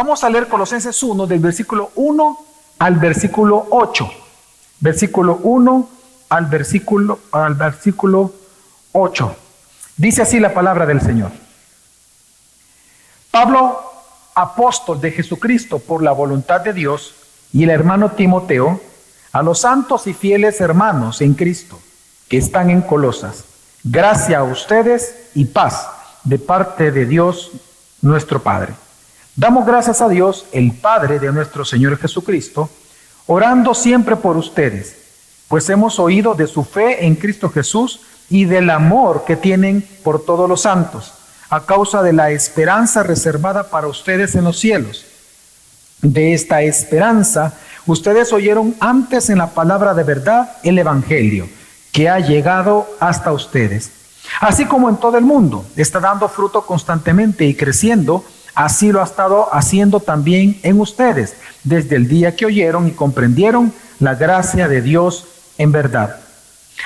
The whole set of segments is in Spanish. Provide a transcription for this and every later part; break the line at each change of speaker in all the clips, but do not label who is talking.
Vamos a leer Colosenses 1 del versículo 1 al versículo 8. Versículo 1 al versículo 8. Dice así la palabra del Señor. Pablo, apóstol de Jesucristo por la voluntad de Dios, y el hermano Timoteo, a los santos y fieles hermanos en Cristo que están en Colosas, gracia a ustedes y paz de parte de Dios nuestro Padre. Damos gracias a Dios, el Padre de nuestro Señor Jesucristo, orando siempre por ustedes, pues hemos oído de su fe en Cristo Jesús y del amor que tienen por todos los santos, a causa de la esperanza reservada para ustedes en los cielos. De esta esperanza, ustedes oyeron antes en la palabra de verdad el Evangelio, que ha llegado hasta ustedes. Así como en todo el mundo, está dando fruto constantemente y creciendo, así lo ha estado haciendo también en ustedes, desde el día que oyeron y comprendieron la gracia de Dios en verdad.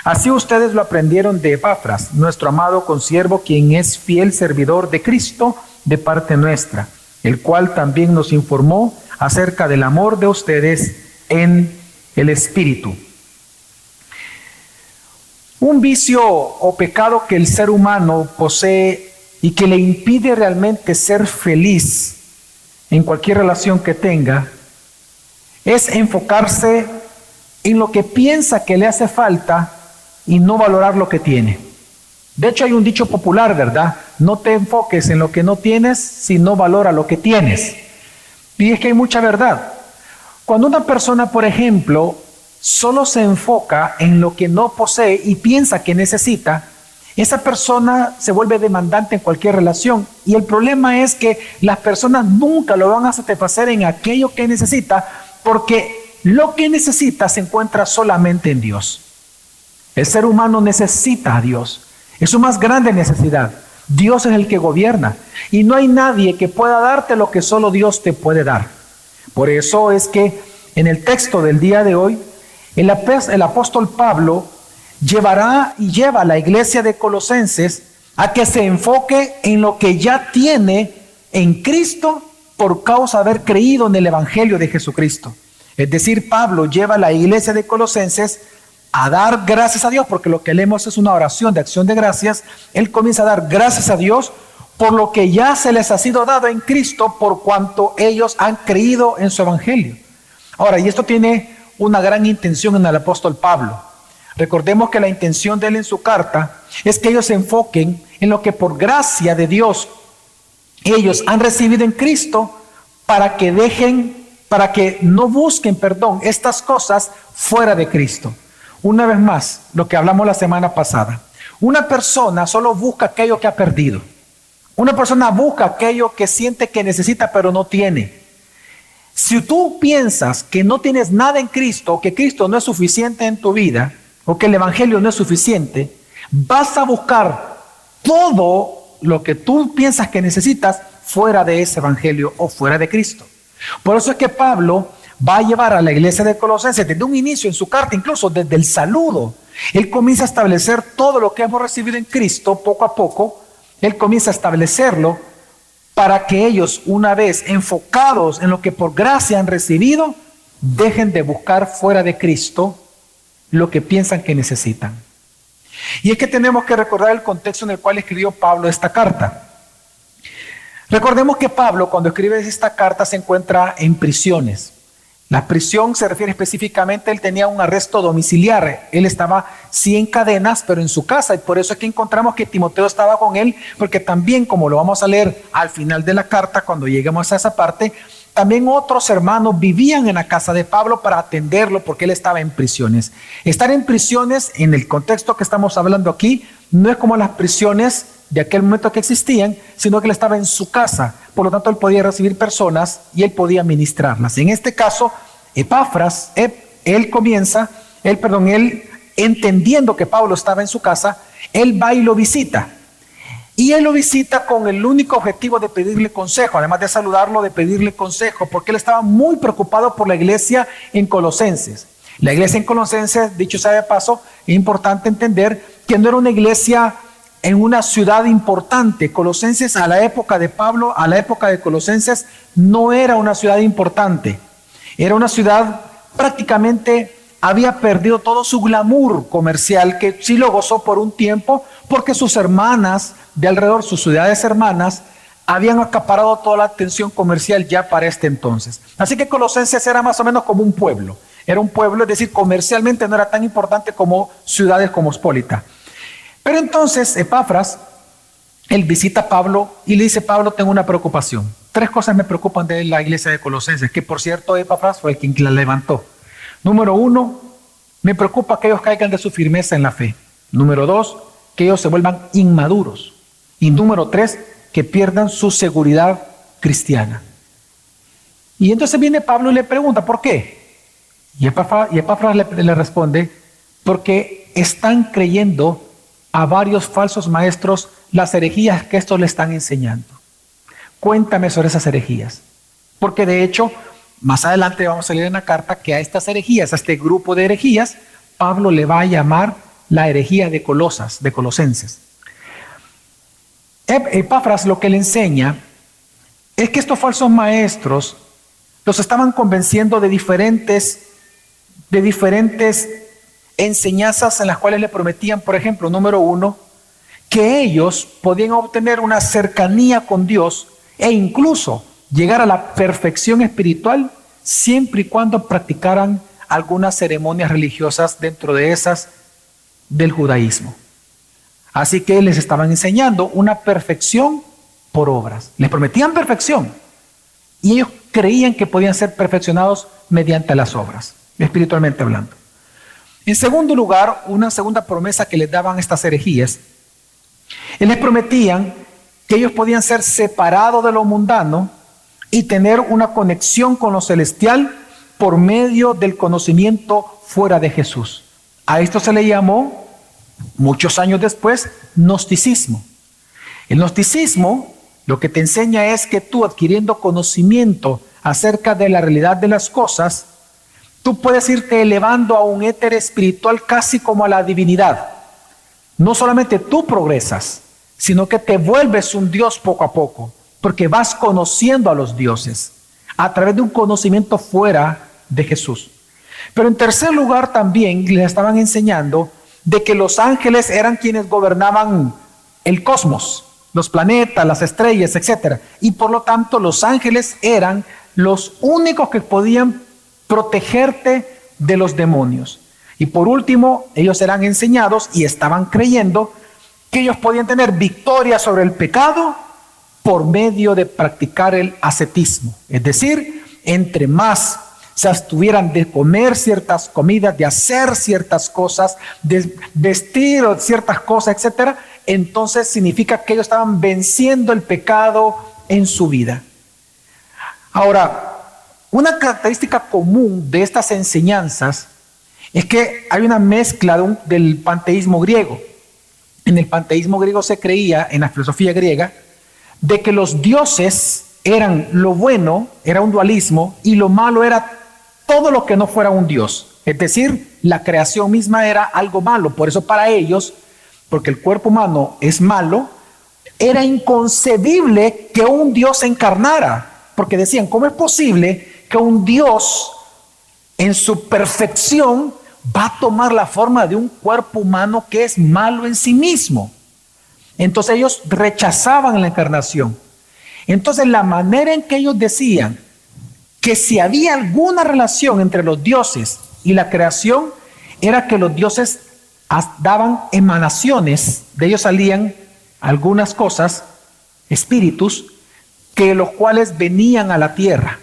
Así ustedes lo aprendieron de Epafras, nuestro amado consiervo, quien es fiel servidor de Cristo de parte nuestra, el cual también nos informó acerca del amor de ustedes en el Espíritu. Un vicio o pecado que el ser humano posee y que le impide realmente ser feliz en cualquier relación que tenga es enfocarse en lo que piensa que le hace falta y no valorar lo que tiene. De hecho, hay un dicho popular, ¿verdad? No te enfoques en lo que no tienes, sino valora lo que tienes. Y es que hay mucha verdad. Cuando una persona, por ejemplo, solo se enfoca en lo que no posee y piensa que necesita, esa persona se vuelve demandante en cualquier relación. Y el problema es que las personas nunca lo van a satisfacer en aquello que necesita, porque lo que necesita se encuentra solamente en Dios. El ser humano necesita a Dios. Es su más grande necesidad. Dios es el que gobierna. Y no hay nadie que pueda darte lo que solo Dios te puede dar. Por eso es que en el texto del día de hoy, el apóstol Pablo lleva a la iglesia de Colosenses a que se enfoque en lo que ya tiene en Cristo por causa de haber creído en el Evangelio de Jesucristo. Es decir, Pablo lleva a la iglesia de Colosenses a dar gracias a Dios, porque lo que leemos es una oración de acción de gracias. Él comienza a dar gracias a Dios por lo que ya se les ha sido dado en Cristo, por cuanto ellos han creído en su Evangelio. Ahora, y esto tiene una gran intención en el apóstol Pablo. Recordemos que la intención de él en su carta es que ellos se enfoquen en lo que por gracia de Dios ellos han recibido en Cristo, para que no busquen, estas cosas fuera de Cristo. Una vez más, lo que hablamos la semana pasada. Una persona solo busca aquello que ha perdido. Una persona busca aquello que siente que necesita pero no tiene. Si tú piensas que no tienes nada en Cristo, o que Cristo no es suficiente en tu vida, o que el Evangelio no es suficiente, vas a buscar todo lo que tú piensas que necesitas fuera de ese Evangelio o fuera de Cristo. Por eso es que Pablo va a llevar a la iglesia de Colosenses desde un inicio en su carta, incluso desde el saludo. Él comienza a establecer todo lo que hemos recibido en Cristo poco a poco. Él comienza a establecerlo para que ellos, una vez enfocados en lo que por gracia han recibido, dejen de buscar fuera de Cristo lo que piensan que necesitan. Y es que tenemos que recordar el contexto en el cual escribió Pablo esta carta. Recordemos que Pablo, cuando escribe esta carta, se encuentra en prisiones. La prisión se refiere específicamente, él tenía un arresto domiciliar. Él estaba sí en cadenas, pero en su casa. Y por eso es que encontramos que Timoteo estaba con él, porque también, como lo vamos a leer al final de la carta, cuando lleguemos a esa parte, también otros hermanos vivían en la casa de Pablo para atenderlo, porque él estaba en prisiones. Estar en prisiones, en el contexto que estamos hablando aquí, no es como las prisiones de aquel momento que existían, sino que él estaba en su casa. Por lo tanto, él podía recibir personas y él podía ministrarlas. En este caso, Epafras, él entendiendo que Pablo estaba en su casa, él va y lo visita. Y él lo visita con el único objetivo de pedirle consejo, además de saludarlo, de pedirle consejo, porque él estaba muy preocupado por la iglesia en Colosenses. La iglesia en Colosenses, dicho sea de paso, es importante entender que no era una iglesia en una ciudad importante. Colosenses, a la época de Pablo, a la época de Colosenses, no era una ciudad importante. Era una ciudad prácticamente había perdido todo su glamour comercial, que sí lo gozó por un tiempo, porque sus hermanas de alrededor, sus ciudades hermanas, habían acaparado toda la atención comercial ya para este entonces. Así que Colosenses era más o menos como un pueblo. Era un pueblo, es decir, comercialmente no era tan importante como ciudades cosmopolitas. Pero entonces Epafras, él visita a Pablo y le dice: Pablo, tengo una preocupación. 3 cosas me preocupan de la iglesia de Colosenses, que por cierto Epafras fue el quien la levantó. Número 1, me preocupa que ellos caigan de su firmeza en la fe. Número 2, que ellos se vuelvan inmaduros. Y número 3, que pierdan su seguridad cristiana. Y entonces viene Pablo y le pregunta: ¿por qué? Y Epafras le responde: porque están creyendo a varios falsos maestros las herejías que estos le están enseñando. Cuéntame sobre esas herejías. Porque de hecho, más adelante vamos a leer en la carta que a estas herejías, a este grupo de herejías, Pablo le va a llamar la herejía de Colosenses. Epafras lo que le enseña es que estos falsos maestros los estaban convenciendo de diferentes enseñanzas en las cuales le prometían, por ejemplo, número 1, que ellos podían obtener una cercanía con Dios e incluso llegar a la perfección espiritual siempre y cuando practicaran algunas ceremonias religiosas dentro de esas del judaísmo. Así que les estaban enseñando una perfección por obras. Les prometían perfección y ellos creían que podían ser perfeccionados mediante las obras, espiritualmente hablando. En segundo lugar, una segunda promesa que les daban estas herejías, les prometían que ellos podían ser separados de lo mundano y tener una conexión con lo celestial por medio del conocimiento fuera de Jesús. A esto se le llamó, muchos años después, gnosticismo. El gnosticismo lo que te enseña es que tú, adquiriendo conocimiento acerca de la realidad de las cosas, tú puedes irte elevando a un éter espiritual casi como a la divinidad. No solamente tú progresas, sino que te vuelves un Dios poco a poco, porque vas conociendo a los dioses a través de un conocimiento fuera de Jesús. Pero en tercer lugar también les estaban enseñando de que los ángeles eran quienes gobernaban el cosmos, los planetas, las estrellas, etc. Y por lo tanto los ángeles eran los únicos que podían protegerte de los demonios. Y por último, ellos eran enseñados y estaban creyendo que ellos podían tener victoria sobre el pecado por medio de practicar el ascetismo. Es decir, entre más se abstuvieran de comer ciertas comidas, de hacer ciertas cosas, de vestir ciertas cosas, etc., entonces significa que ellos estaban venciendo el pecado en su vida. Ahora, una característica común de estas enseñanzas es que hay una mezcla del panteísmo griego. En el panteísmo griego se creía, en la filosofía griega, de que los dioses eran lo bueno, era un dualismo, y lo malo era todo lo que no fuera un dios. Es decir, la creación misma era algo malo. Por eso para ellos, porque el cuerpo humano es malo, era inconcebible que un dios se encarnara. Porque decían, ¿cómo es posible que un dios en su perfección va a tomar la forma de un cuerpo humano que es malo en sí mismo? Entonces ellos rechazaban la encarnación. Entonces la manera en que ellos decían que si había alguna relación entre los dioses y la creación, era que los dioses daban emanaciones, de ellos salían algunas cosas, espíritus, que los cuales venían a la tierra.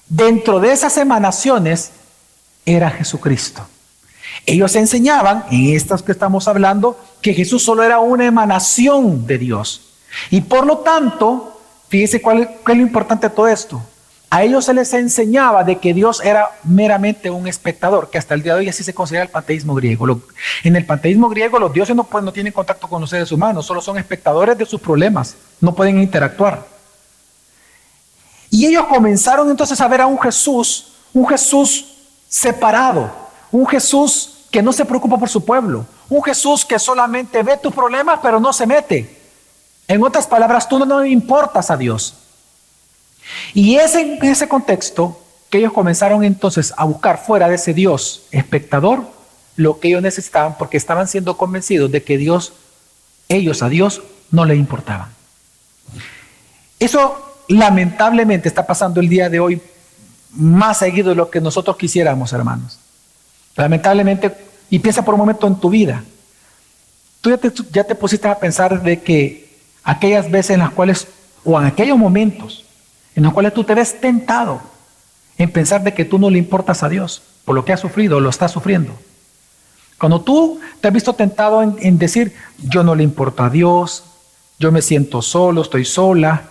Dentro de esas emanaciones era Jesucristo. Ellos enseñaban, en estas que estamos hablando, que Jesús solo era una emanación de Dios. Y por lo tanto, fíjense cuál es lo importante de todo esto. A ellos se les enseñaba de que Dios era meramente un espectador, que hasta el día de hoy así se considera el panteísmo griego. En el panteísmo griego los dioses no tienen contacto con los seres humanos, solo son espectadores de sus problemas, no pueden interactuar. Y ellos comenzaron entonces a ver a un Jesús separado, un Jesús que no se preocupa por su pueblo, Un Jesús que solamente ve tus problemas pero no se mete. En otras palabras, tú no le importas a Dios. Y es en ese contexto que ellos comenzaron entonces a buscar fuera de ese Dios espectador lo que ellos necesitaban, porque estaban siendo convencidos de que ellos a Dios no les importaban. Eso lamentablemente está pasando el día de hoy más seguido de lo que nosotros quisiéramos, hermanos. Lamentablemente, y piensa por un momento en tu vida. Tú ya te pusiste a pensar de que aquellas veces en las cuales, o en aquellos momentos en los cuales tú te ves tentado en pensar de que tú no le importas a Dios por lo que has sufrido o lo estás sufriendo. Cuando tú te has visto tentado en decir, yo no le importo a Dios, yo me siento solo, estoy sola,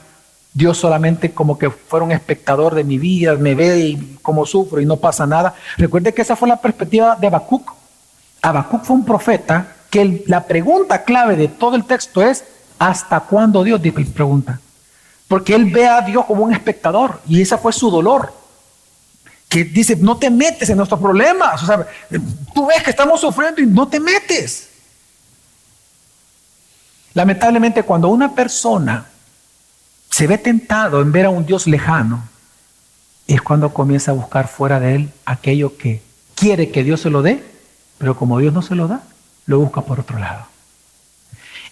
Dios solamente como que fuera un espectador de mi vida, me ve y cómo sufro y no pasa nada. Recuerde que esa fue la perspectiva de Habacuc. Habacuc fue un profeta que la pregunta clave de todo el texto es, ¿hasta cuándo Dios? Pregunta. Porque él ve a Dios como un espectador y ese fue su dolor. Que dice, no te metes en nuestros problemas. O sea, tú ves que estamos sufriendo y no te metes. Lamentablemente, cuando una persona se ve tentado en ver a un Dios lejano, es cuando comienza a buscar fuera de él aquello que quiere que Dios se lo dé, pero como Dios no se lo da, lo busca por otro lado.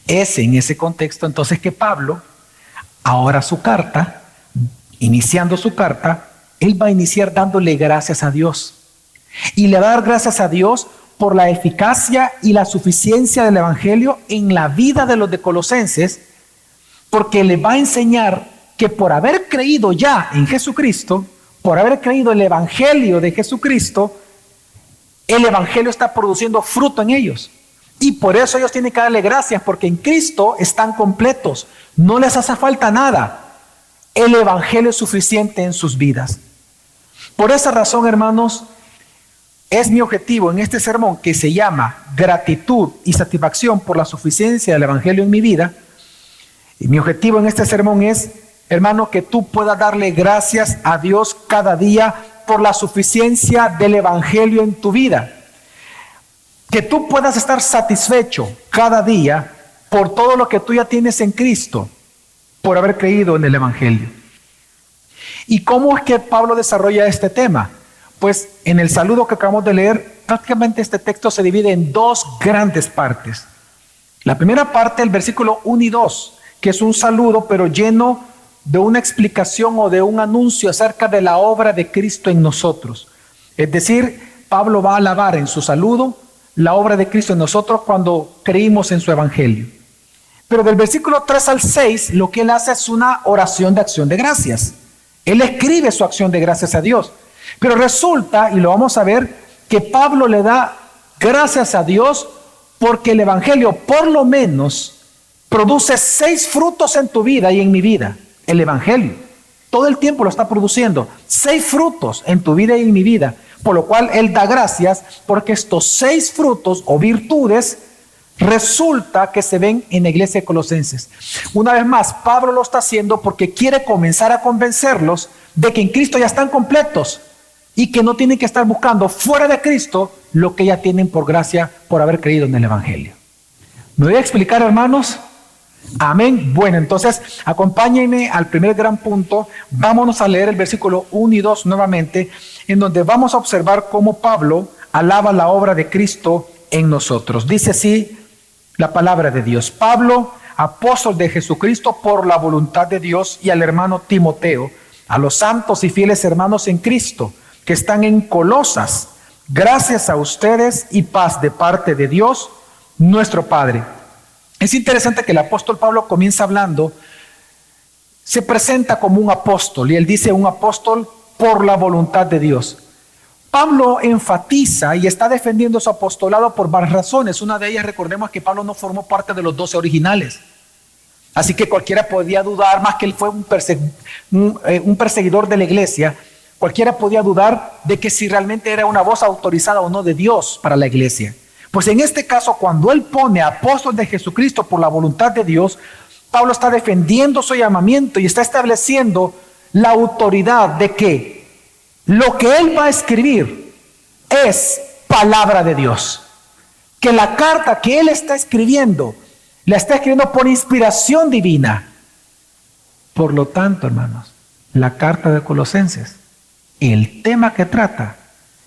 Es en ese contexto entonces que Pablo, ahora su carta, iniciando su carta, él va a iniciar dándole gracias a Dios. Y le va a dar gracias a Dios por la eficacia y la suficiencia del Evangelio en la vida de los de Colosenses, porque le va a enseñar que por haber creído ya en Jesucristo, por haber creído el Evangelio de Jesucristo, el Evangelio está produciendo fruto en ellos. Y por eso ellos tienen que darle gracias, porque en Cristo están completos, no les hace falta nada. El Evangelio es suficiente en sus vidas. Por esa razón, hermanos, es mi objetivo en este sermón, que se llama gratitud y satisfacción por la suficiencia del Evangelio en mi vida. Y mi objetivo en este sermón es, hermano, que tú puedas darle gracias a Dios cada día por la suficiencia del Evangelio en tu vida. Que tú puedas estar satisfecho cada día por todo lo que tú ya tienes en Cristo, por haber creído en el Evangelio. ¿Y cómo es que Pablo desarrolla este tema? Pues en el saludo que acabamos de leer, prácticamente este texto se divide en dos grandes partes. La primera parte, el versículo 1 y 2, que es un saludo pero lleno de una explicación o de un anuncio acerca de la obra de Cristo en nosotros. Es decir, Pablo va a alabar en su saludo la obra de Cristo en nosotros cuando creímos en su Evangelio. Pero del versículo 3 al 6, lo que él hace es una oración de acción de gracias. Él escribe su acción de gracias a Dios. Pero resulta, y lo vamos a ver, que Pablo le da gracias a Dios porque el Evangelio por lo menos produce 6 frutos en tu vida y en mi vida. El Evangelio todo el tiempo lo está produciendo. 6 frutos en tu vida y en mi vida. Por lo cual él da gracias porque estos 6 frutos o virtudes resulta que se ven en la iglesia de Colosenses. Una vez más, Pablo lo está haciendo porque quiere comenzar a convencerlos de que en Cristo ya están completos y que no tienen que estar buscando fuera de Cristo lo que ya tienen por gracia por haber creído en el Evangelio. ¿Me voy a explicar, hermanos? Amén. Bueno, entonces acompáñenme al primer gran punto. Vámonos a leer el versículo 1 y 2 nuevamente, en donde vamos a observar cómo Pablo alaba la obra de Cristo en nosotros. Dice así la palabra de Dios: Pablo, apóstol de Jesucristo por la voluntad de Dios, y al hermano Timoteo, a los santos y fieles hermanos en Cristo que están en Colosas, gracias a ustedes y paz de parte de Dios nuestro Padre. Es interesante que el apóstol Pablo comienza hablando, se presenta como un apóstol, y él dice un apóstol por la voluntad de Dios. Pablo enfatiza y está defendiendo su apostolado por varias razones. Una de ellas, recordemos que Pablo no formó parte de los 12 originales. Así que cualquiera podía dudar, más que él fue un perseguidor de la iglesia, cualquiera podía dudar de que si realmente era una voz autorizada o no de Dios para la iglesia. Pues en este caso, cuando él pone apóstol de Jesucristo por la voluntad de Dios, Pablo está defendiendo su llamamiento y está estableciendo la autoridad de que lo que él va a escribir es palabra de Dios. que la carta que él está escribiendo, la está escribiendo por inspiración divina. Por lo tanto, hermanos, la carta de Colosenses, el tema que trata,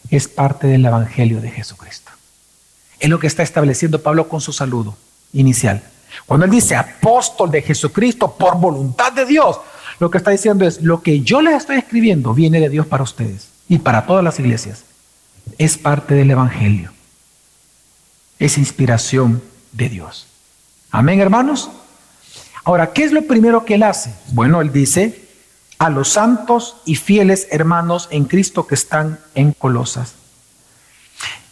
es parte del Evangelio de Jesucristo. Es lo que está estableciendo Pablo con su saludo inicial. Cuando él dice apóstol de Jesucristo por voluntad de Dios, lo que está diciendo es: lo que yo les estoy escribiendo viene de Dios para ustedes y para todas las iglesias. Es parte del Evangelio. Es inspiración de Dios. Amén, hermanos. Ahora, ¿qué es lo primero que él hace? Bueno, él dice: a los santos y fieles hermanos en Cristo que están en Colosas.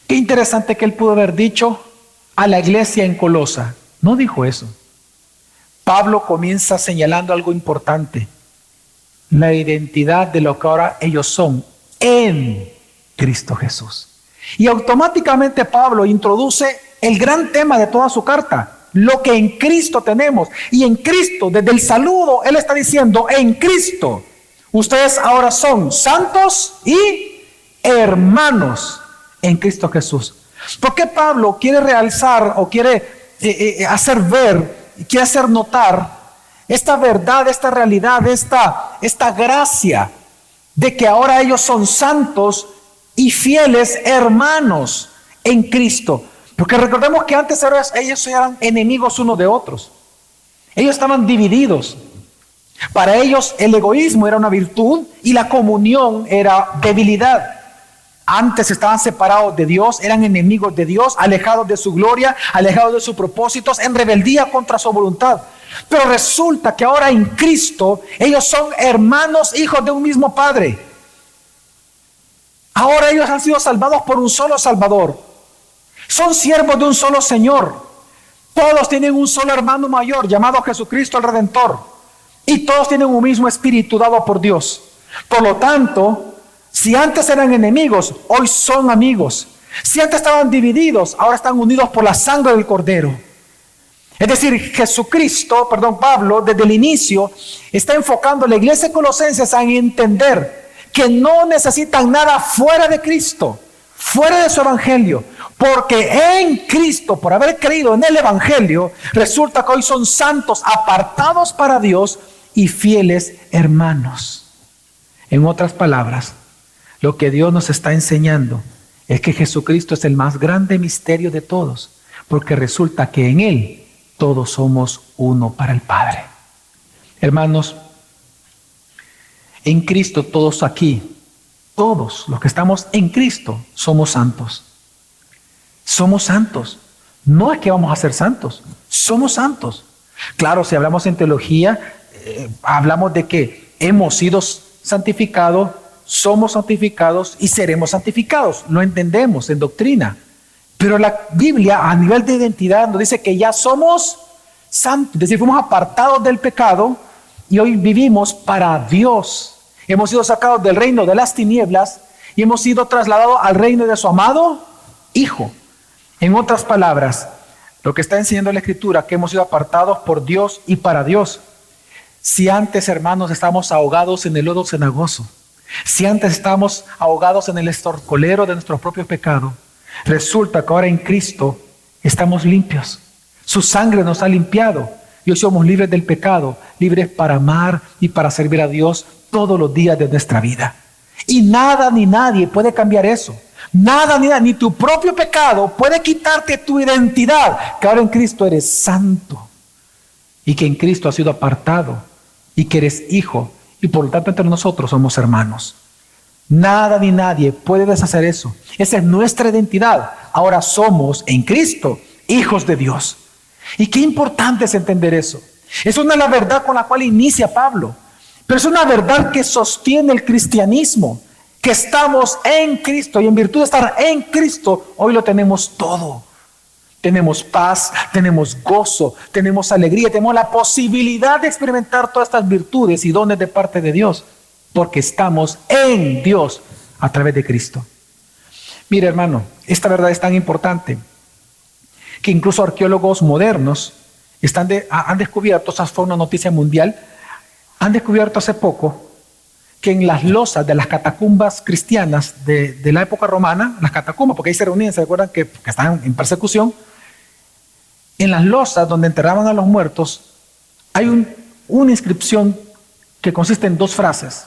Qué interesante que él pudo haber dicho a la iglesia en Colosa. No dijo eso. Pablo comienza señalando algo importante: la identidad de lo que ahora ellos son en Cristo Jesús. Y automáticamente Pablo introduce el gran tema de toda su carta: lo que en Cristo tenemos. Y en Cristo, desde el saludo, él está diciendo: en Cristo, ustedes ahora son santos y hermanos en Cristo Jesús. ¿Por qué Pablo quiere realzar o quiere hacer ver, quiere hacer notar esta verdad, esta realidad, esta gracia de que ahora ellos son santos y fieles hermanos en Cristo? Porque recordemos que antes ellos eran enemigos unos de otros. Ellos estaban divididos. Para ellos el egoísmo era una virtud y la comunión era debilidad. Antes estaban separados de Dios, eran enemigos de Dios, alejados de su gloria, alejados de sus propósitos, en rebeldía contra su voluntad. Pero resulta que ahora en Cristo ellos son hermanos, hijos de un mismo Padre. Ahora ellos han sido salvados por un solo Salvador. Son siervos de un solo Señor. Todos tienen un solo hermano mayor llamado Jesucristo el Redentor. Y todos tienen un mismo espíritu dado por Dios. Por lo tanto, si antes eran enemigos, hoy son amigos. Si antes estaban divididos, ahora están unidos por la sangre del Cordero. Es decir, Pablo, desde el inicio, está enfocando a la iglesia de Colosenses a entender que no necesitan nada fuera de Cristo, fuera de su evangelio, porque en Cristo, por haber creído en el evangelio, resulta que hoy son santos, apartados para Dios y fieles hermanos. En otras palabras, lo que Dios nos está enseñando es que Jesucristo es el más grande misterio de todos, porque resulta que en Él todos somos uno para el Padre. Hermanos, en Cristo todos aquí, todos los que estamos en Cristo, somos santos. Somos santos. No es que vamos a ser santos, somos santos. Claro, si hablamos en teología, hablamos de que hemos sido santificados, somos santificados y seremos santificados. Lo entendemos en doctrina. Pero la Biblia, a nivel de identidad, nos dice que ya somos santos. Es decir, fuimos apartados del pecado y hoy vivimos para Dios. Hemos sido sacados del reino de las tinieblas y hemos sido trasladados al reino de su amado Hijo. En otras palabras, lo que está enseñando la Escritura, que hemos sido apartados por Dios y para Dios. Si antes, hermanos, estábamos ahogados en el lodo cenagoso, si antes estábamos ahogados en el estorcolero de nuestro propio pecado, resulta que ahora en Cristo estamos limpios. Su sangre nos ha limpiado y hoy somos libres del pecado, libres para amar y para servir a Dios todos los días de nuestra vida. Y nada ni nadie puede cambiar eso. Nada ni nada, ni tu propio pecado puede quitarte tu identidad, que ahora en Cristo eres santo y que en Cristo has sido apartado y que eres hijo y por lo tanto entre nosotros somos hermanos. Nada ni nadie puede deshacer eso. Esa es nuestra identidad. Ahora somos en Cristo hijos de Dios. Y qué importante es entender eso. Es una la verdad con la cual inicia Pablo, pero es una verdad que sostiene el cristianismo, que estamos en Cristo y en virtud de estar en Cristo, hoy lo tenemos todo. Tenemos paz, tenemos gozo, tenemos alegría, tenemos la posibilidad de experimentar todas estas virtudes y dones de parte de Dios, porque estamos en Dios a través de Cristo. Mira, hermano, esta verdad es tan importante que incluso arqueólogos modernos han descubierto, esa fue una noticia mundial, han descubierto hace poco que en las losas de las catacumbas cristianas de la época romana, las catacumbas, porque ahí se reunían, se recuerdan que estaban en persecución, en las losas donde enterraban a los muertos, hay una inscripción que consiste en 2 frases.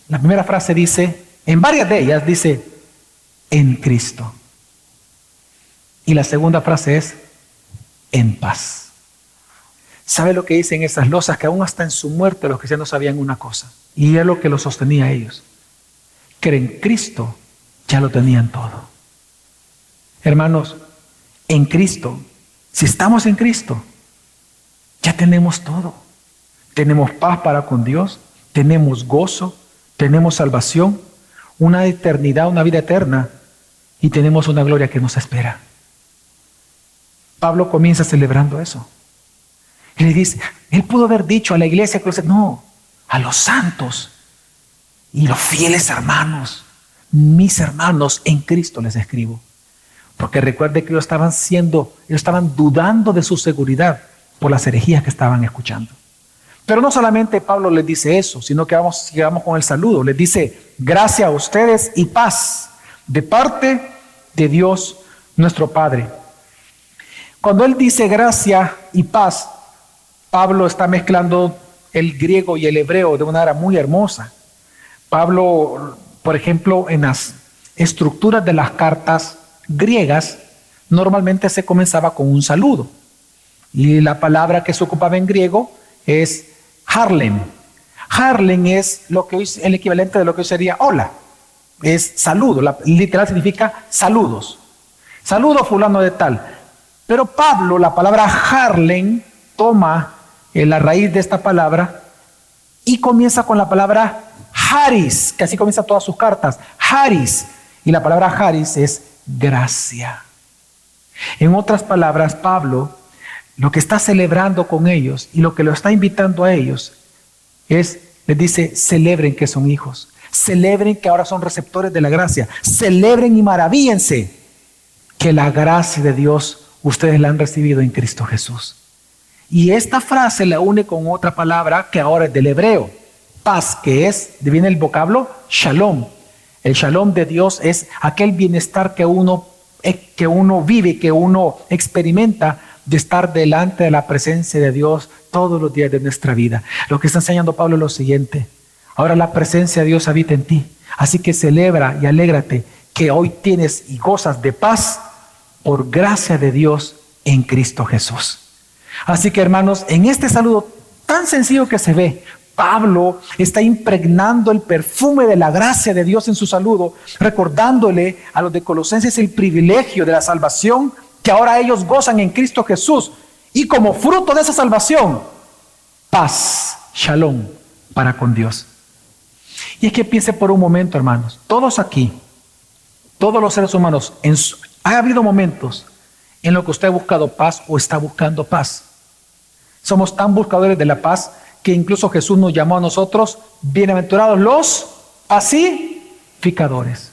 La primera frase dice, en varias de ellas dice, en Cristo. Y la segunda frase es, en paz. ¿Sabe lo que dicen esas losas? Que aún hasta en su muerte los cristianos sabían una cosa, y era lo que los sostenía a ellos, que en Cristo ya lo tenían todo. Hermanos, en Cristo, si estamos en Cristo, ya tenemos todo. Tenemos paz para con Dios, tenemos gozo, tenemos salvación, una eternidad, una vida eterna, y tenemos una gloria que nos espera. Pablo comienza celebrando eso. Y le dice, él pudo haber dicho a la iglesia, no, a los santos y los fieles hermanos, mis hermanos en Cristo les escribo. Porque recuerde que ellos estaban dudando de su seguridad por las herejías que estaban escuchando. Pero no solamente Pablo les dice eso, sino que sigamos con el saludo. Les dice, gracia a ustedes y paz de parte de Dios nuestro Padre. Cuando él dice gracia y paz, Pablo está mezclando el griego y el hebreo de una manera muy hermosa. Pablo, por ejemplo, en las estructuras de las cartas griegas, normalmente se comenzaba con un saludo. Y la palabra que se ocupaba en griego es harlem. Harlem es el equivalente de lo que hoy sería hola. Es saludo, literal significa saludos. Saludo fulano de tal. Pero Pablo, la palabra harlem, toma la raíz de esta palabra y comienza con la palabra haris, que así comienza todas sus cartas, haris, y la palabra haris es gracia. En otras palabras, Pablo lo que está celebrando con ellos y lo que lo está invitando a ellos les dice, celebren que son hijos, celebren que ahora son receptores de la gracia, celebren y maravíllense que la gracia de Dios ustedes la han recibido en Cristo Jesús. Y esta frase la une con otra palabra que ahora es del hebreo, paz, que viene el vocablo shalom. El shalom de Dios es aquel bienestar que uno vive, que uno experimenta de estar delante de la presencia de Dios todos los días de nuestra vida. Lo que está enseñando Pablo es lo siguiente: ahora la presencia de Dios habita en ti, así que celebra y alégrate que hoy tienes y gozas de paz por gracia de Dios en Cristo Jesús. Así que, hermanos, en este saludo tan sencillo que se ve, Pablo está impregnando el perfume de la gracia de Dios en su saludo, recordándole a los de Colosenses el privilegio de la salvación que ahora ellos gozan en Cristo Jesús. Y como fruto de esa salvación, paz, shalom, para con Dios. Y es que piense por un momento, hermanos, todos aquí, todos los seres humanos, ha habido momentos en los que usted ha buscado paz o está buscando paz. Somos tan buscadores de la paz que incluso Jesús nos llamó a nosotros bienaventurados los pacificadores.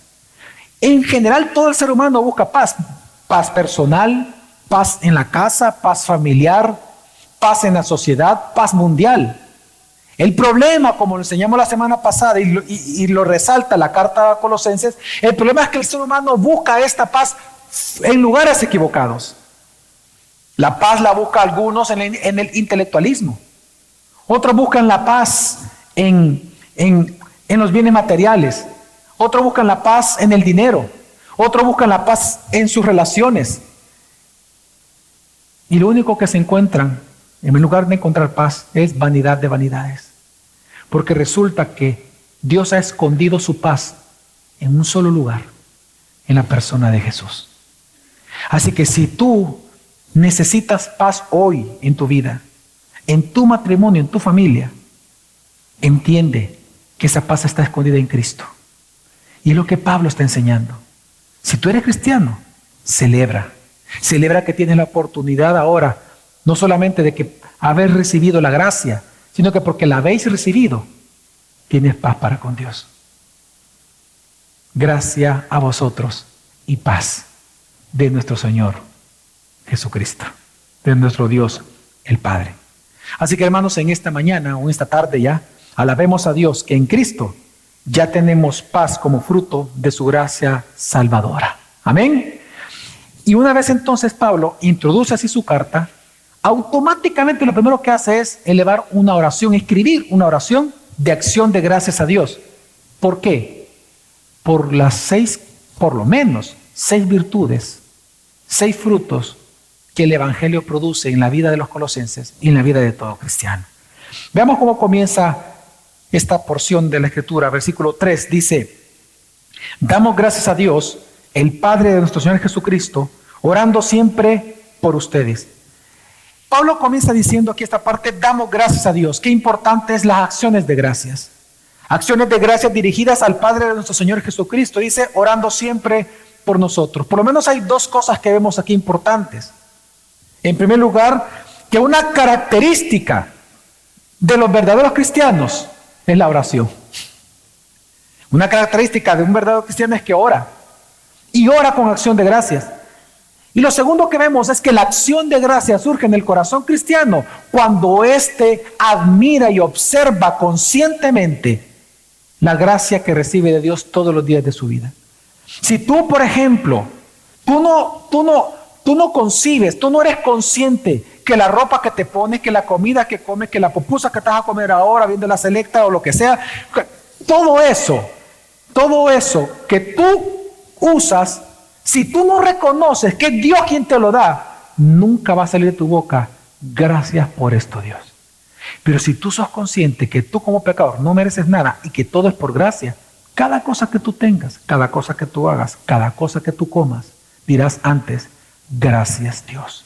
En general, todo el ser humano busca paz. Paz personal, paz en la casa, paz familiar, paz en la sociedad, paz mundial. El problema, como lo enseñamos la semana pasada y lo resalta la carta a Colosenses, el problema es que el ser humano busca esta paz en lugares equivocados. La paz la busca algunos en el intelectualismo. Otros buscan la paz en los bienes materiales. Otros buscan la paz en el dinero. Otros buscan la paz en sus relaciones. Y lo único que se encuentran, en lugar de encontrar paz, es vanidad de vanidades. Porque resulta que Dios ha escondido su paz en un solo lugar, en la persona de Jesús. Así que si tú necesitas paz hoy en tu vida, en tu matrimonio, en tu familia, entiende que esa paz está escondida en Cristo. Y es lo que Pablo está enseñando. Si tú eres cristiano, celebra. Celebra que tienes la oportunidad ahora, no solamente de que haber recibido la gracia, sino que porque la habéis recibido, tienes paz para con Dios. Gracia a vosotros y paz de nuestro Señor Jesucristo, de nuestro Dios el Padre. Así que, hermanos, en esta mañana o en esta tarde ya, Alabemos a Dios que en Cristo ya tenemos paz como fruto de su gracia salvadora. Amén. Y una vez entonces Pablo introduce así su carta, automáticamente lo primero que hace es elevar una oración, escribir una oración de acción de gracias a Dios. ¿Por qué? Por lo menos 6 virtudes, 6 frutos que el Evangelio produce en la vida de los colosenses y en la vida de todo cristiano. Veamos cómo comienza esta porción de la Escritura. Versículo 3 dice: damos gracias a Dios, el Padre de nuestro Señor Jesucristo, orando siempre por ustedes. Pablo comienza diciendo aquí esta parte: damos gracias a Dios. Qué importante es las acciones de gracias. Acciones de gracias dirigidas al Padre de nuestro Señor Jesucristo. Dice, orando siempre por nosotros. Por lo menos hay 2 cosas que vemos aquí importantes. En primer lugar, que una característica de los verdaderos cristianos es la oración. Una característica de un verdadero cristiano es que ora. Y ora con acción de gracias. Y lo segundo que vemos es que la acción de gracias surge en el corazón cristiano cuando éste admira y observa conscientemente la gracia que recibe de Dios todos los días de su vida. Si tú, por ejemplo, tú no concibes, tú no eres consciente que la ropa que te pones, que la comida que comes, que la pupusa que estás a comer ahora viendo la selecta o lo que sea, todo eso que tú usas, si tú no reconoces que es Dios quien te lo da, nunca va a salir de tu boca: gracias por esto, Dios. Pero si tú sos consciente que tú como pecador no mereces nada y que todo es por gracia, cada cosa que tú tengas, cada cosa que tú hagas, cada cosa que tú comas, dirás antes: gracias, Dios.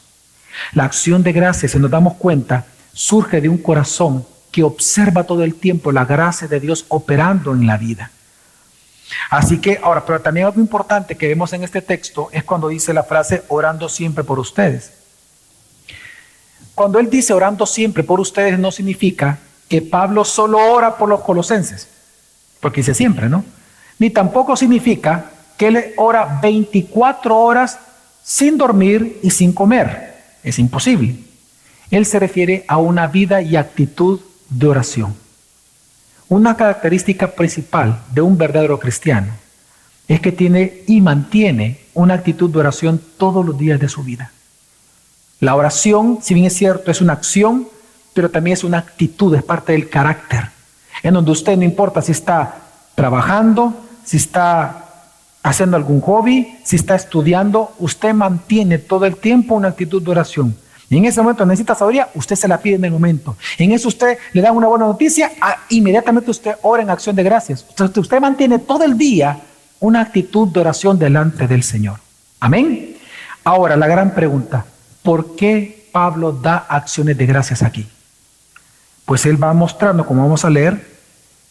La acción de gracias, si nos damos cuenta, surge de un corazón que observa todo el tiempo la gracia de Dios operando en la vida. Así que ahora, pero también algo importante que vemos en este texto es cuando dice la frase orando siempre por ustedes. Cuando él dice orando siempre por ustedes, no significa que Pablo solo ora por los colosenses, porque dice siempre, ¿no? Ni tampoco significa que él ora 24 horas sin dormir y sin comer. Es imposible. Él se refiere a una vida y actitud de oración. Una característica principal de un verdadero cristiano es que tiene y mantiene una actitud de oración todos los días de su vida. La oración, si bien es cierto, es una acción, pero también es una actitud, es parte del carácter, en donde usted, no importa si está trabajando, si está haciendo algún hobby, si está estudiando, usted mantiene todo el tiempo una actitud de oración. Y en ese momento necesita sabiduría, usted se la pide en el momento. En eso usted le da una buena noticia, inmediatamente usted ora en acción de gracias. Usted mantiene todo el día una actitud de oración delante del Señor. Amén. Ahora, la gran pregunta: ¿por qué Pablo da acciones de gracias aquí? Pues él va mostrando, como vamos a leer,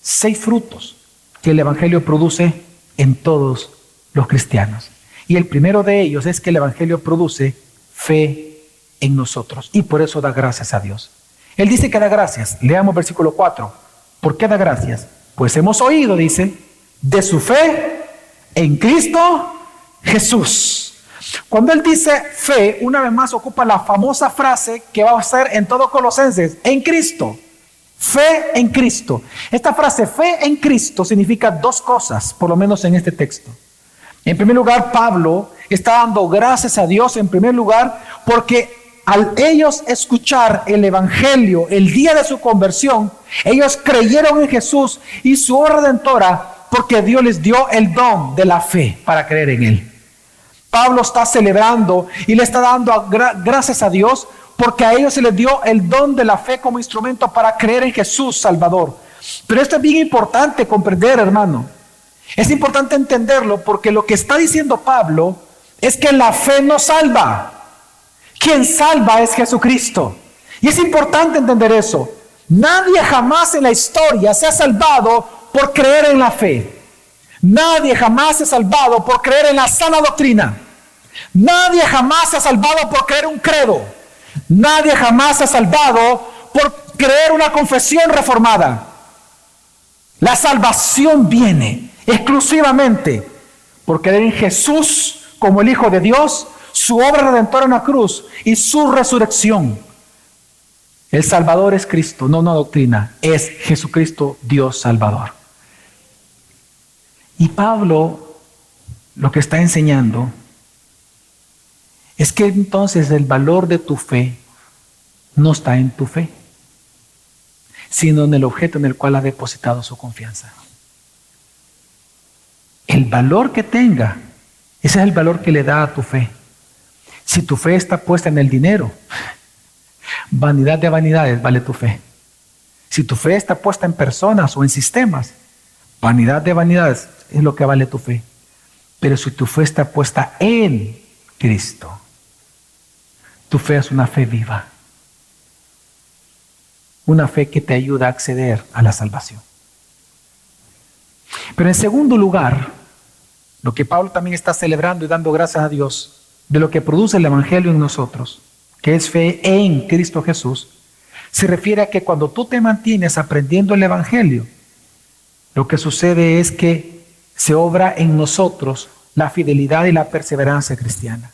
6 frutos que el Evangelio produce en todos los cristianos. Y el primero de ellos es que el Evangelio produce fe en nosotros, y por eso da gracias a Dios. Él dice que da gracias. Leamos versículo 4. ¿Por qué da gracias? Pues hemos oído, dice, de su fe en Cristo Jesús. Cuando él dice fe, una vez más ocupa la famosa frase que va a ser en todo Colosenses: en Cristo. Fe en Cristo. Esta frase, fe en Cristo, significa 2 cosas, por lo menos en este texto. En primer lugar, Pablo está dando gracias a Dios, en primer lugar, porque al ellos escuchar el Evangelio el día de su conversión, ellos creyeron en Jesús y su obra redentora, porque Dios les dio el don de la fe para creer en Él. Pablo está celebrando y le está dando gracias a Dios porque a ellos se les dio el don de la fe como instrumento para creer en Jesús Salvador. Pero esto es bien importante comprender, hermano. Es importante entenderlo porque lo que está diciendo Pablo es que la fe no salva. Quien salva es Jesucristo. Y es importante entender eso. Nadie jamás en la historia se ha salvado por creer en la fe. Nadie jamás se ha salvado por creer en la sana doctrina. Nadie jamás se ha salvado por creer un credo. Nadie jamás se ha salvado por creer una confesión reformada. La salvación viene exclusivamente por creer en Jesús como el Hijo de Dios, su obra redentora en la cruz y su resurrección. El Salvador es Cristo, no una doctrina, es Jesucristo Dios Salvador. Y Pablo lo que está enseñando es que entonces el valor de tu fe no está en tu fe, sino en el objeto en el cual ha depositado su confianza. El valor que tenga, ese es el valor que le da a tu fe. Si tu fe está puesta en el dinero, vanidad de vanidades vale tu fe. Si tu fe está puesta en personas o en sistemas, vanidad de vanidades es lo que vale tu fe. Pero si tu fe está puesta en Cristo, tu fe es una fe viva. Una fe que te ayuda a acceder a la salvación. Pero en segundo lugar, lo que Pablo también está celebrando y dando gracias a Dios de lo que produce el Evangelio en nosotros, que es fe en Cristo Jesús, se refiere a que cuando tú te mantienes aprendiendo el Evangelio, lo que sucede es que se obra en nosotros la fidelidad y la perseverancia cristiana.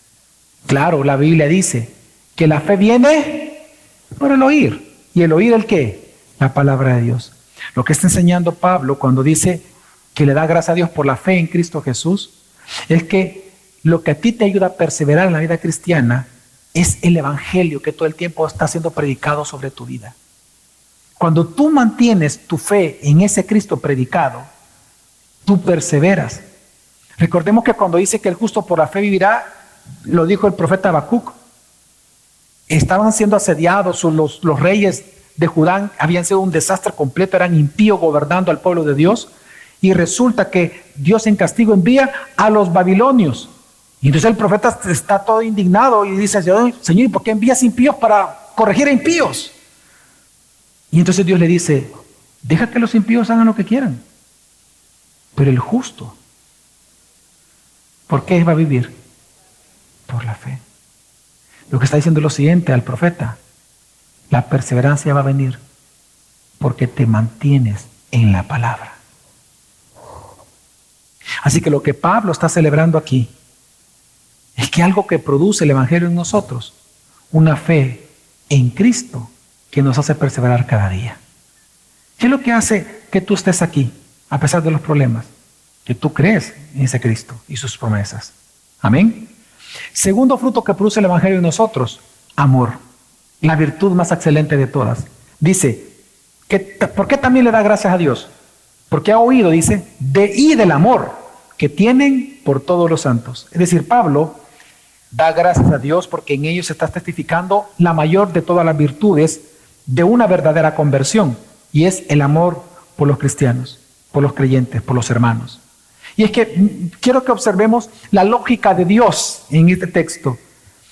Claro, la Biblia dice que la fe viene por el oír. ¿Y el oír el qué? La palabra de Dios. Lo que está enseñando Pablo cuando dice que le da gracias a Dios por la fe en Cristo Jesús, es que lo que a ti te ayuda a perseverar en la vida cristiana es el Evangelio que todo el tiempo está siendo predicado sobre tu vida. Cuando tú mantienes tu fe en ese Cristo predicado, tú perseveras. Recordemos que cuando dice que el justo por la fe vivirá, lo dijo el profeta Habacuc. Estaban siendo asediados, los reyes de Judá habían sido un desastre completo, eran impíos gobernando al pueblo de Dios, y resulta que Dios en castigo envía a los babilonios. Y entonces el profeta está todo indignado y dice: Señor, ¿y por qué envías impíos para corregir a impíos? Y entonces Dios le dice: deja que los impíos hagan lo que quieran, pero el justo, ¿por qué va a vivir? Por la fe. Lo que está diciendo es lo siguiente al profeta: la perseverancia va a venir porque te mantienes en la palabra. Así que lo que Pablo está celebrando aquí es que algo que produce el Evangelio en nosotros, una fe en Cristo que nos hace perseverar cada día. ¿Qué es lo que hace que tú estés aquí a pesar de los problemas? Que tú crees en ese Cristo y sus promesas. Amén. Segundo fruto que produce el Evangelio en nosotros: amor, la virtud más excelente de todas. Dice, ¿por qué también le da gracias a Dios? Porque ha oído, dice, del amor que tienen por todos los santos. Es decir, Pablo da gracias a Dios porque en ellos se está testificando la mayor de todas las virtudes de una verdadera conversión, y es el amor por los cristianos, por los creyentes, por los hermanos. Y es que quiero que observemos la lógica de Dios en este texto.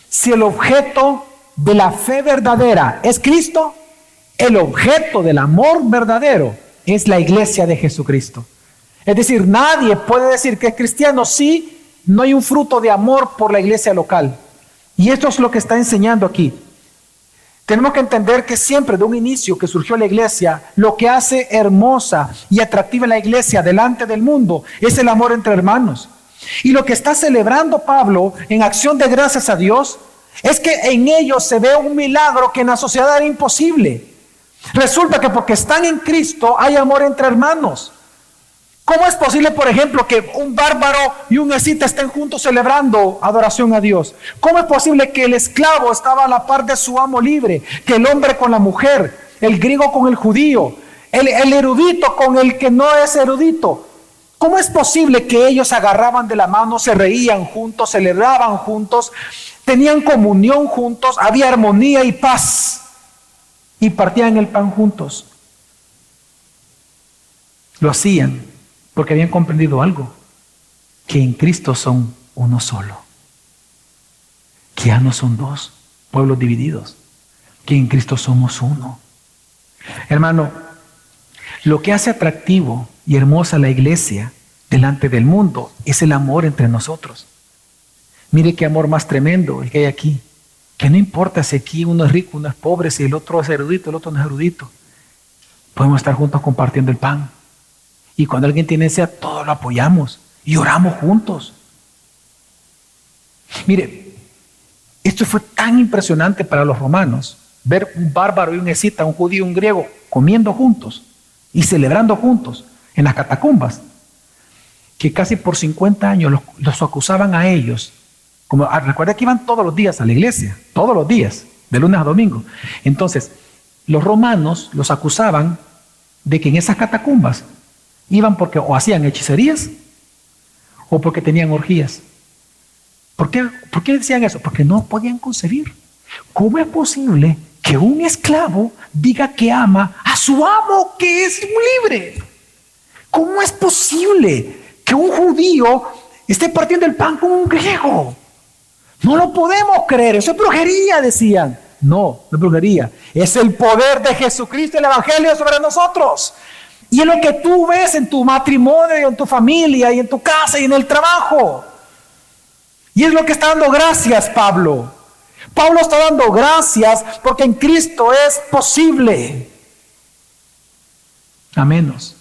Si el objeto de la fe verdadera es Cristo, el objeto del amor verdadero es la iglesia de Jesucristo. Es decir, nadie puede decir que es cristiano si no hay un fruto de amor por la iglesia local. Y esto es lo que está enseñando aquí. Tenemos que entender que siempre de un inicio que surgió la iglesia, lo que hace hermosa y atractiva la iglesia delante del mundo es el amor entre hermanos. Y lo que está celebrando Pablo en acción de gracias a Dios es que en ellos se ve un milagro que en la sociedad era imposible. Resulta que porque están en Cristo hay amor entre hermanos. ¿Cómo es posible, por ejemplo, que un bárbaro y un escita estén juntos celebrando adoración a Dios? ¿Cómo es posible que el esclavo estaba a la par de su amo libre, que el hombre con la mujer, el griego con el judío, el erudito con el que no es erudito? ¿Cómo es posible que ellos se agarraban de la mano, se reían juntos, celebraban juntos, tenían comunión juntos, había armonía y paz y partían el pan juntos? Lo hacían porque habían comprendido algo, que en Cristo son uno solo, que ya no son dos pueblos divididos, que en Cristo somos uno. Hermano, lo que hace atractivo y hermosa la iglesia delante del mundo es el amor entre nosotros. Mire qué amor más tremendo el que hay aquí, que no importa si aquí uno es rico, uno es pobre, si el otro es erudito, el otro no es erudito, podemos estar juntos compartiendo el pan. Y cuando alguien tiene sed, todos lo apoyamos y oramos juntos. Mire, esto fue tan impresionante para los romanos ver un bárbaro y un escita, un judío y un griego comiendo juntos y celebrando juntos en las catacumbas, que casi por 50 años los acusaban a ellos. Recuerda que iban todos los días a la iglesia, todos los días, de lunes a domingo. Entonces, los romanos los acusaban de que en esas catacumbas iban porque o hacían hechicerías o porque tenían orgías. ¿Por qué decían eso? Porque no podían concebir. ¿Cómo es posible que un esclavo diga que ama a su amo que es libre? ¿Cómo es posible que un judío esté partiendo el pan con un griego? No lo podemos creer, eso es brujería, decían. No, no es brujería, es el poder de Jesucristo y el Evangelio sobre nosotros. Y es lo que tú ves en tu matrimonio, en tu familia, y en tu casa, y en el trabajo. Y es lo que está dando gracias Pablo. Pablo está dando gracias porque en Cristo es posible. A menos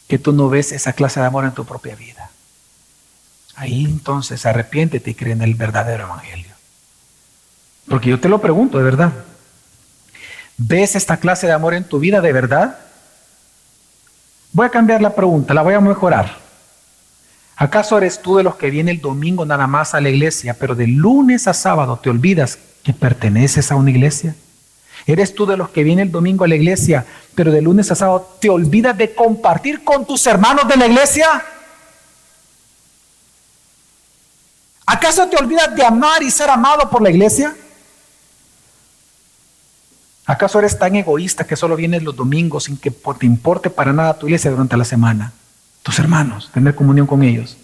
que tú no ves esa clase de amor en tu propia vida. Ahí entonces arrepiéntete y cree en el verdadero evangelio. Porque yo te lo pregunto de verdad. ¿Ves esta clase de amor en tu vida de verdad? Voy a cambiar la pregunta, la voy a mejorar. ¿Acaso eres tú de los que viene el domingo nada más a la iglesia, pero de lunes a sábado te olvidas que perteneces a una iglesia? ¿Eres tú de los que viene el domingo a la iglesia, pero de lunes a sábado te olvidas de compartir con tus hermanos de la iglesia? ¿Acaso te olvidas de amar y ser amado por la iglesia? ¿Acaso eres tan egoísta que solo vienes los domingos sin que te importe para nada tu iglesia durante la semana? Tus hermanos, tener comunión con ellos.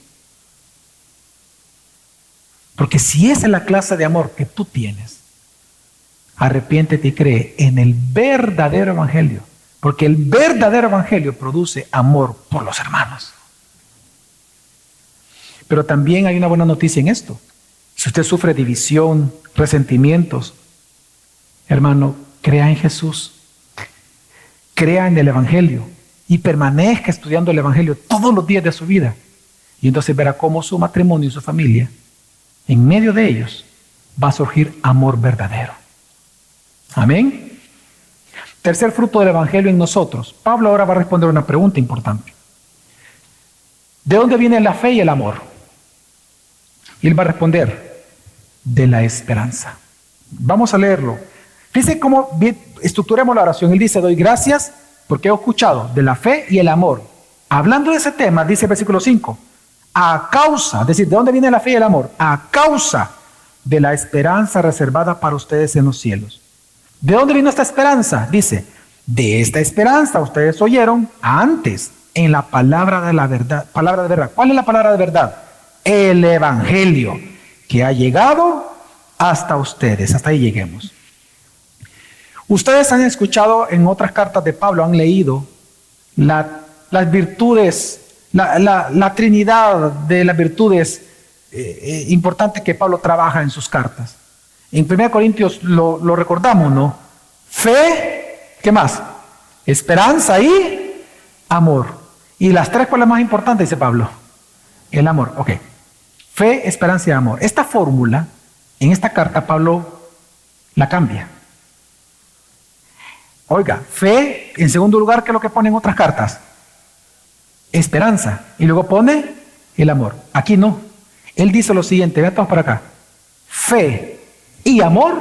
Porque si esa es la clase de amor que tú tienes, arrepiéntete y cree en el verdadero evangelio. Porque el verdadero evangelio produce amor por los hermanos. Pero también hay una buena noticia en esto. Si usted sufre división, resentimientos, hermano, crea en Jesús. Crea en el evangelio. Y permanezca estudiando el evangelio todos los días de su vida. Y entonces verá cómo su matrimonio y su familia, en medio de ellos, va a surgir amor verdadero. Amén. Tercer fruto del evangelio en nosotros. Pablo ahora va a responder una pregunta importante. ¿De dónde viene la fe y el amor? Y él va a responder, de la esperanza. Vamos a leerlo. Fíjense cómo estructuremos la oración. Él dice, doy gracias porque he escuchado de la fe y el amor. Hablando de ese tema, dice el versículo 5, a causa, es decir, ¿de dónde viene la fe y el amor? A causa de la esperanza reservada para ustedes en los cielos. ¿De dónde vino esta esperanza? Dice, de esta esperanza ustedes oyeron antes en la palabra de la verdad. Palabra de verdad. ¿Cuál es la palabra de verdad? El evangelio que ha llegado hasta ustedes. Hasta ahí lleguemos. Ustedes han escuchado en otras cartas de Pablo, han leído las virtudes, la trinidad de las virtudes importantes que Pablo trabaja en sus cartas. En 1 Corintios lo recordamos, ¿no? Fe, ¿qué más? Esperanza y amor. Y las tres, ¿cuál es la más importante? Dice Pablo. El amor, ok. Fe, esperanza y amor. Esta fórmula, en esta carta, Pablo la cambia. Oiga, fe, en segundo lugar, ¿qué es lo que pone en otras cartas? Esperanza. Y luego pone el amor. Aquí no. Él dice lo siguiente, vean todos para acá. Fe y amor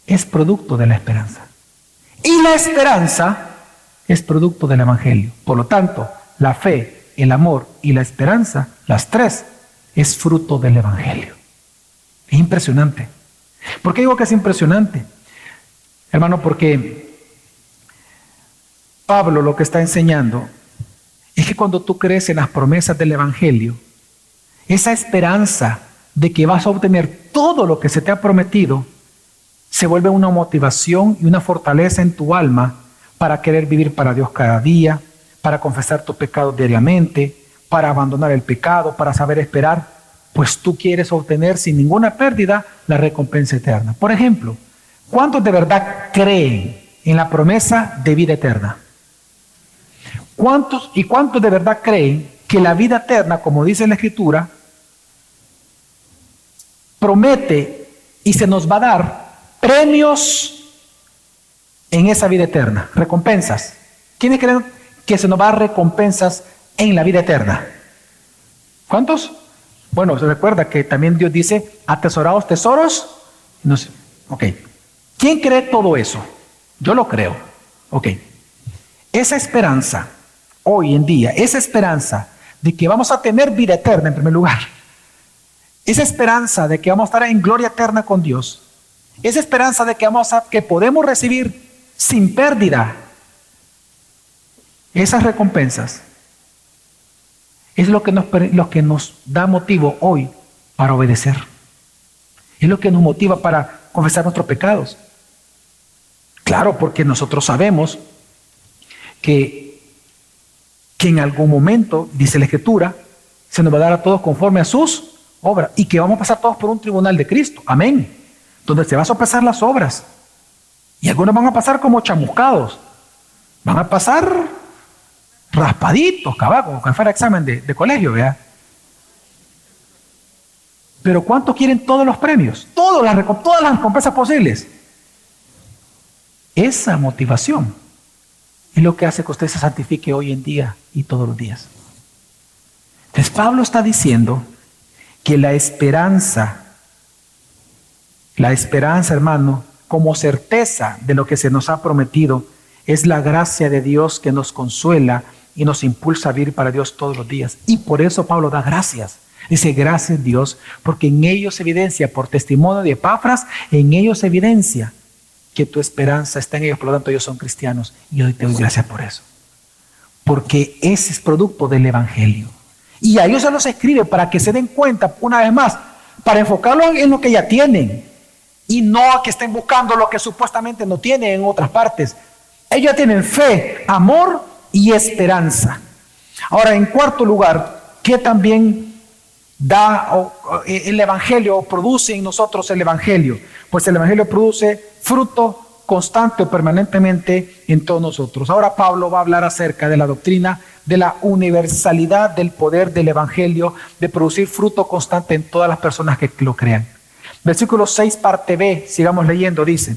es producto de la esperanza. Y la esperanza es producto del evangelio. Por lo tanto, la fe, el amor y la esperanza, las tres, es fruto del evangelio. Es impresionante. ¿Por qué digo que es impresionante? Hermano, porque Pablo lo que está enseñando es que cuando tú crees en las promesas del evangelio, esa esperanza de que vas a obtener todo lo que se te ha prometido, se vuelve una motivación y una fortaleza en tu alma para querer vivir para Dios cada día, para confesar tus pecados diariamente, para abandonar el pecado, para saber esperar, pues tú quieres obtener sin ninguna pérdida la recompensa eterna. Por ejemplo, ¿cuántos de verdad creen en la promesa de vida eterna? ¿Cuántos de verdad creen que la vida eterna, como dice la Escritura, promete y se nos va a dar, premios en esa vida eterna, recompensas. ¿Quiénes creen que se nos va a dar recompensas en la vida eterna? ¿Cuántos? Bueno, se recuerda que también Dios dice, atesorados tesoros. No sé. Ok. ¿Quién cree todo eso? Yo lo creo. Ok. Esa esperanza, hoy en día, esa esperanza de que vamos a tener vida eterna en primer lugar, esa esperanza de que vamos a estar en gloria eterna con Dios, esa esperanza de que podemos recibir sin pérdida esas recompensas, es lo que nos da motivo hoy para obedecer. Es lo que nos motiva para confesar nuestros pecados. Claro, porque nosotros sabemos que en algún momento, dice la Escritura, se nos va a dar a todos conforme a sus obras y que vamos a pasar todos por un tribunal de Cristo. Amén. Donde se van a sopesar las obras. Y algunos van a pasar como chamuscados. Van a pasar raspaditos, como que fuera examen de colegio, ¿verdad? Pero ¿cuántos quieren todos los premios? Todas las recompensas posibles. Esa motivación es lo que hace que usted se santifique hoy en día y todos los días. Entonces Pablo está diciendo que la esperanza, hermano, como certeza de lo que se nos ha prometido, es la gracia de Dios que nos consuela y nos impulsa a vivir para Dios todos los días. Y por eso Pablo da gracias. Dice, gracias Dios, porque en ellos se evidencia, por testimonio de Epafras, en ellos se evidencia que tu esperanza está en ellos, por lo tanto ellos son cristianos. Y hoy te doy gracias por eso. Porque ese es producto del Evangelio. Y a ellos se los escribe para que se den cuenta, una vez más, para enfocarlo en lo que ya tienen. Y no a que estén buscando lo que supuestamente no tienen en otras partes. Ellos ya tienen fe, amor y esperanza. Ahora, en cuarto lugar, ¿qué también da el Evangelio, produce en nosotros el Evangelio? Pues el Evangelio produce fruto constante o permanentemente en todos nosotros. Ahora Pablo va a hablar acerca de la doctrina de la universalidad del poder del Evangelio de producir fruto constante en todas las personas que lo crean. Versículo 6, parte B, sigamos leyendo, dice: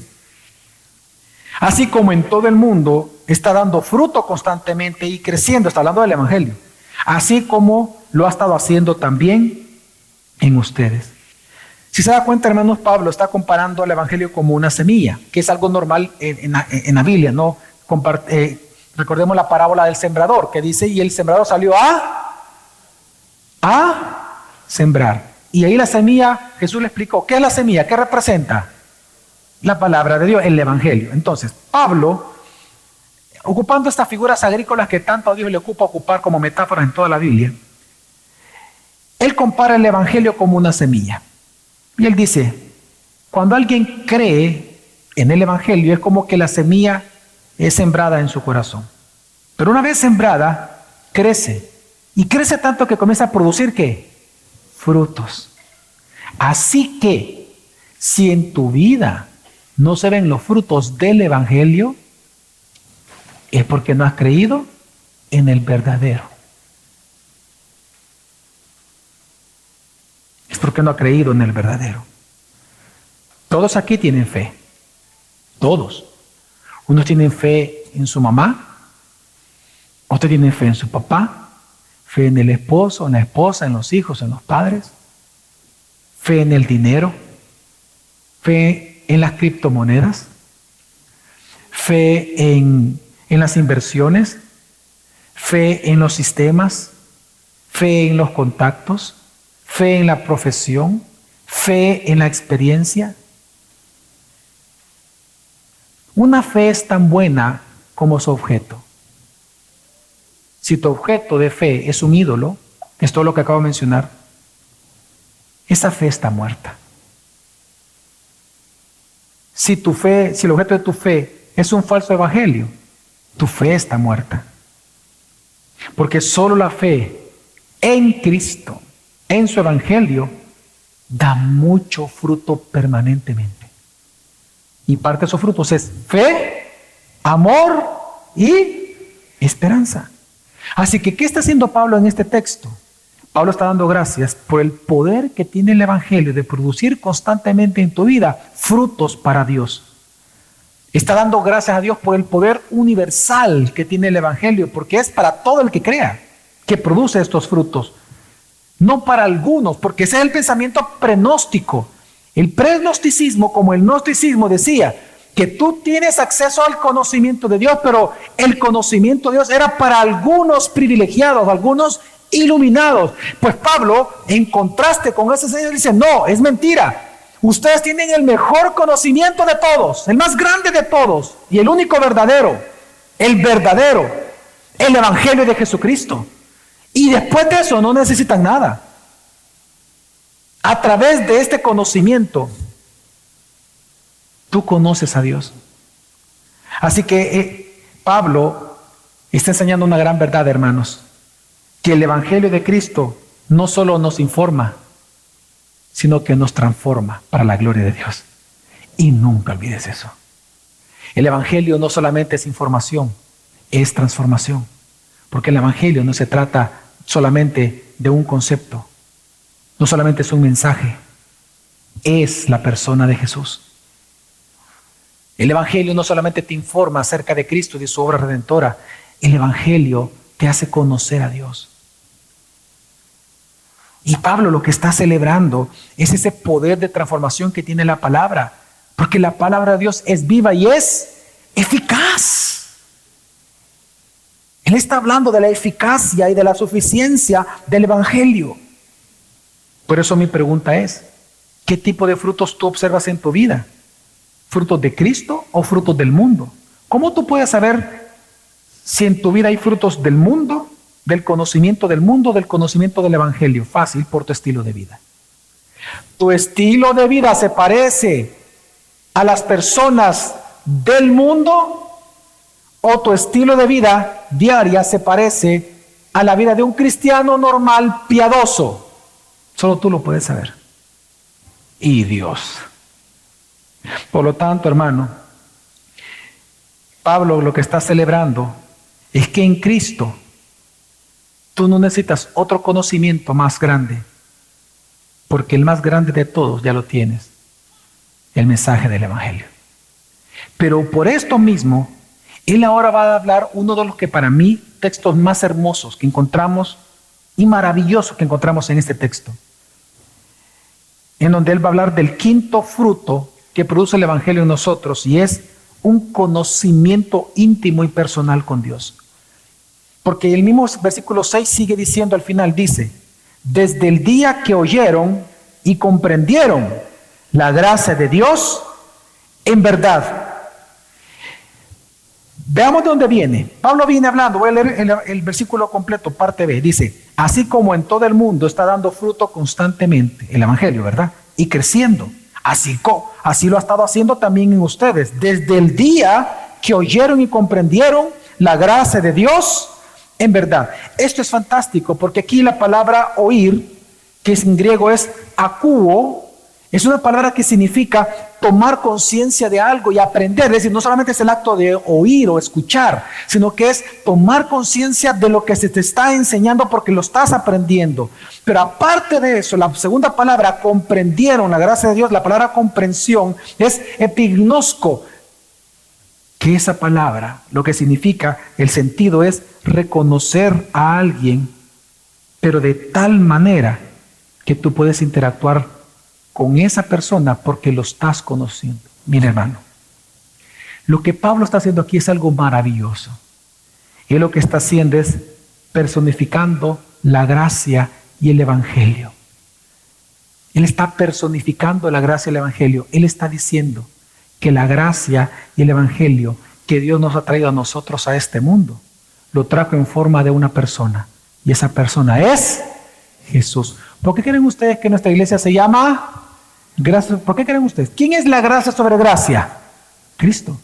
así como en todo el mundo está dando fruto constantemente y creciendo, está hablando del Evangelio, así como lo ha estado haciendo también en ustedes. Si se da cuenta, hermanos, Pablo está comparando al Evangelio como una semilla, que es algo normal en la Biblia, ¿no? Recordemos la parábola del sembrador, que dice, y el sembrador salió a sembrar. Y ahí la semilla, Jesús le explicó, ¿qué es la semilla? ¿Qué representa? La palabra de Dios, el Evangelio. Entonces, Pablo, ocupando estas figuras agrícolas que tanto a Dios le ocupa ocupar como metáforas en toda la Biblia, él compara el Evangelio como una semilla. Y él dice, cuando alguien cree en el Evangelio, es como que la semilla es sembrada en su corazón. Pero una vez sembrada, crece. Y crece tanto que comienza a producir, ¿qué? Frutos. Así que, si en tu vida no se ven los frutos del Evangelio, es porque no has creído en el verdadero. Es porque no ha creído en el verdadero. Todos aquí tienen fe. Todos. Unos tienen fe en su mamá, otros tienen fe en su papá, fe en el esposo, en la esposa, en los hijos, en los padres, fe en el dinero, fe en las criptomonedas, fe en las inversiones, fe en los sistemas, fe en los contactos, fe en la profesión, fe en la experiencia. Una fe es tan buena como su objeto. Si tu objeto de fe es un ídolo, es todo lo que acabo de mencionar, esa fe está muerta. Si el objeto de tu fe es un falso evangelio, tu fe está muerta. Porque solo la fe en Cristo, en su evangelio, da mucho fruto permanentemente. Y parte de esos frutos es fe, amor y esperanza. Así que, ¿qué está haciendo Pablo en este texto? Pablo está dando gracias por el poder que tiene el Evangelio de producir constantemente en tu vida frutos para Dios. Está dando gracias a Dios por el poder universal que tiene el Evangelio, porque es para todo el que crea que produce estos frutos. No para algunos, porque ese es el pensamiento prenóstico. El prenosticiismo, como el gnosticismo, decía que tú tienes acceso al conocimiento de Dios, pero el conocimiento de Dios era para algunos privilegiados, algunos iluminados. Pues Pablo, en contraste con ese señor, dice, no, es mentira. Ustedes tienen el mejor conocimiento de todos, el más grande de todos y el único verdadero, el Evangelio de Jesucristo. Y después de eso no necesitan nada. A través de este conocimiento, tú conoces a Dios. Así que Pablo está enseñando una gran verdad, hermanos, que el Evangelio de Cristo no solo nos informa, sino que nos transforma para la gloria de Dios. Y nunca olvides eso. El Evangelio no solamente es información, es transformación. Porque el Evangelio no se trata solamente de un concepto, no solamente es un mensaje, es la persona de Jesús. El Evangelio no solamente te informa acerca de Cristo y de su obra redentora, el Evangelio te hace conocer a Dios. Y Pablo lo que está celebrando es ese poder de transformación que tiene la palabra, porque la palabra de Dios es viva y es eficaz. Él está hablando de la eficacia y de la suficiencia del Evangelio. Por eso mi pregunta es, ¿qué tipo de frutos tú observas en tu vida? ¿Frutos de Cristo o frutos del mundo? ¿Cómo tú puedes saber si en tu vida hay frutos del mundo, del conocimiento del mundo, del conocimiento del Evangelio? Fácil, por tu estilo de vida. ¿Tu estilo de vida se parece a las personas del mundo o tu estilo de vida diaria se parece a la vida de un cristiano normal, piadoso? Solo tú lo puedes saber. Y Dios. Por lo tanto, hermano, Pablo lo que está celebrando es que en Cristo tú no necesitas otro conocimiento más grande, porque el más grande de todos ya lo tienes, el mensaje del Evangelio. Pero por esto mismo, él ahora va a hablar uno de los que para mí textos más hermosos que encontramos y maravillosos que encontramos en este texto, en donde él va a hablar del quinto fruto que produce el Evangelio en nosotros, y es un conocimiento íntimo y personal con Dios. Porque el mismo versículo 6 sigue diciendo al final, dice, desde el día que oyeron y comprendieron la gracia de Dios en verdad. Veamos de dónde viene. Pablo viene hablando, voy a leer el versículo completo, parte B, dice, así como en todo el mundo está dando fruto constantemente, el Evangelio, ¿verdad? Y creciendo. Así lo ha estado haciendo también en ustedes, desde el día que oyeron y comprendieron la gracia de Dios en verdad. Esto es fantástico porque aquí la palabra oír, que en griego es akouo, es una palabra que significa tomar conciencia de algo y aprender. Es decir, no solamente es el acto de oír o escuchar, sino que es tomar conciencia de lo que se te está enseñando porque lo estás aprendiendo. Pero aparte de eso, la segunda palabra, comprendieron la gracia de Dios, la palabra comprensión es epignosko, que esa palabra, lo que significa, el sentido es reconocer a alguien, pero de tal manera que tú puedes interactuar con esa persona porque lo estás conociendo. Mira, hermano, lo que Pablo está haciendo aquí es algo maravilloso. Y lo que está haciendo es personificando la gracia y el Evangelio. Él está personificando la gracia y el Evangelio. Él está diciendo que la gracia y el Evangelio que Dios nos ha traído a nosotros a este mundo, lo trajo en forma de una persona. Y esa persona es Jesús. ¿Por qué creen ustedes que nuestra iglesia se llama gracia? ¿Por qué creen ustedes? ¿Quién es la gracia sobre gracia? Cristo.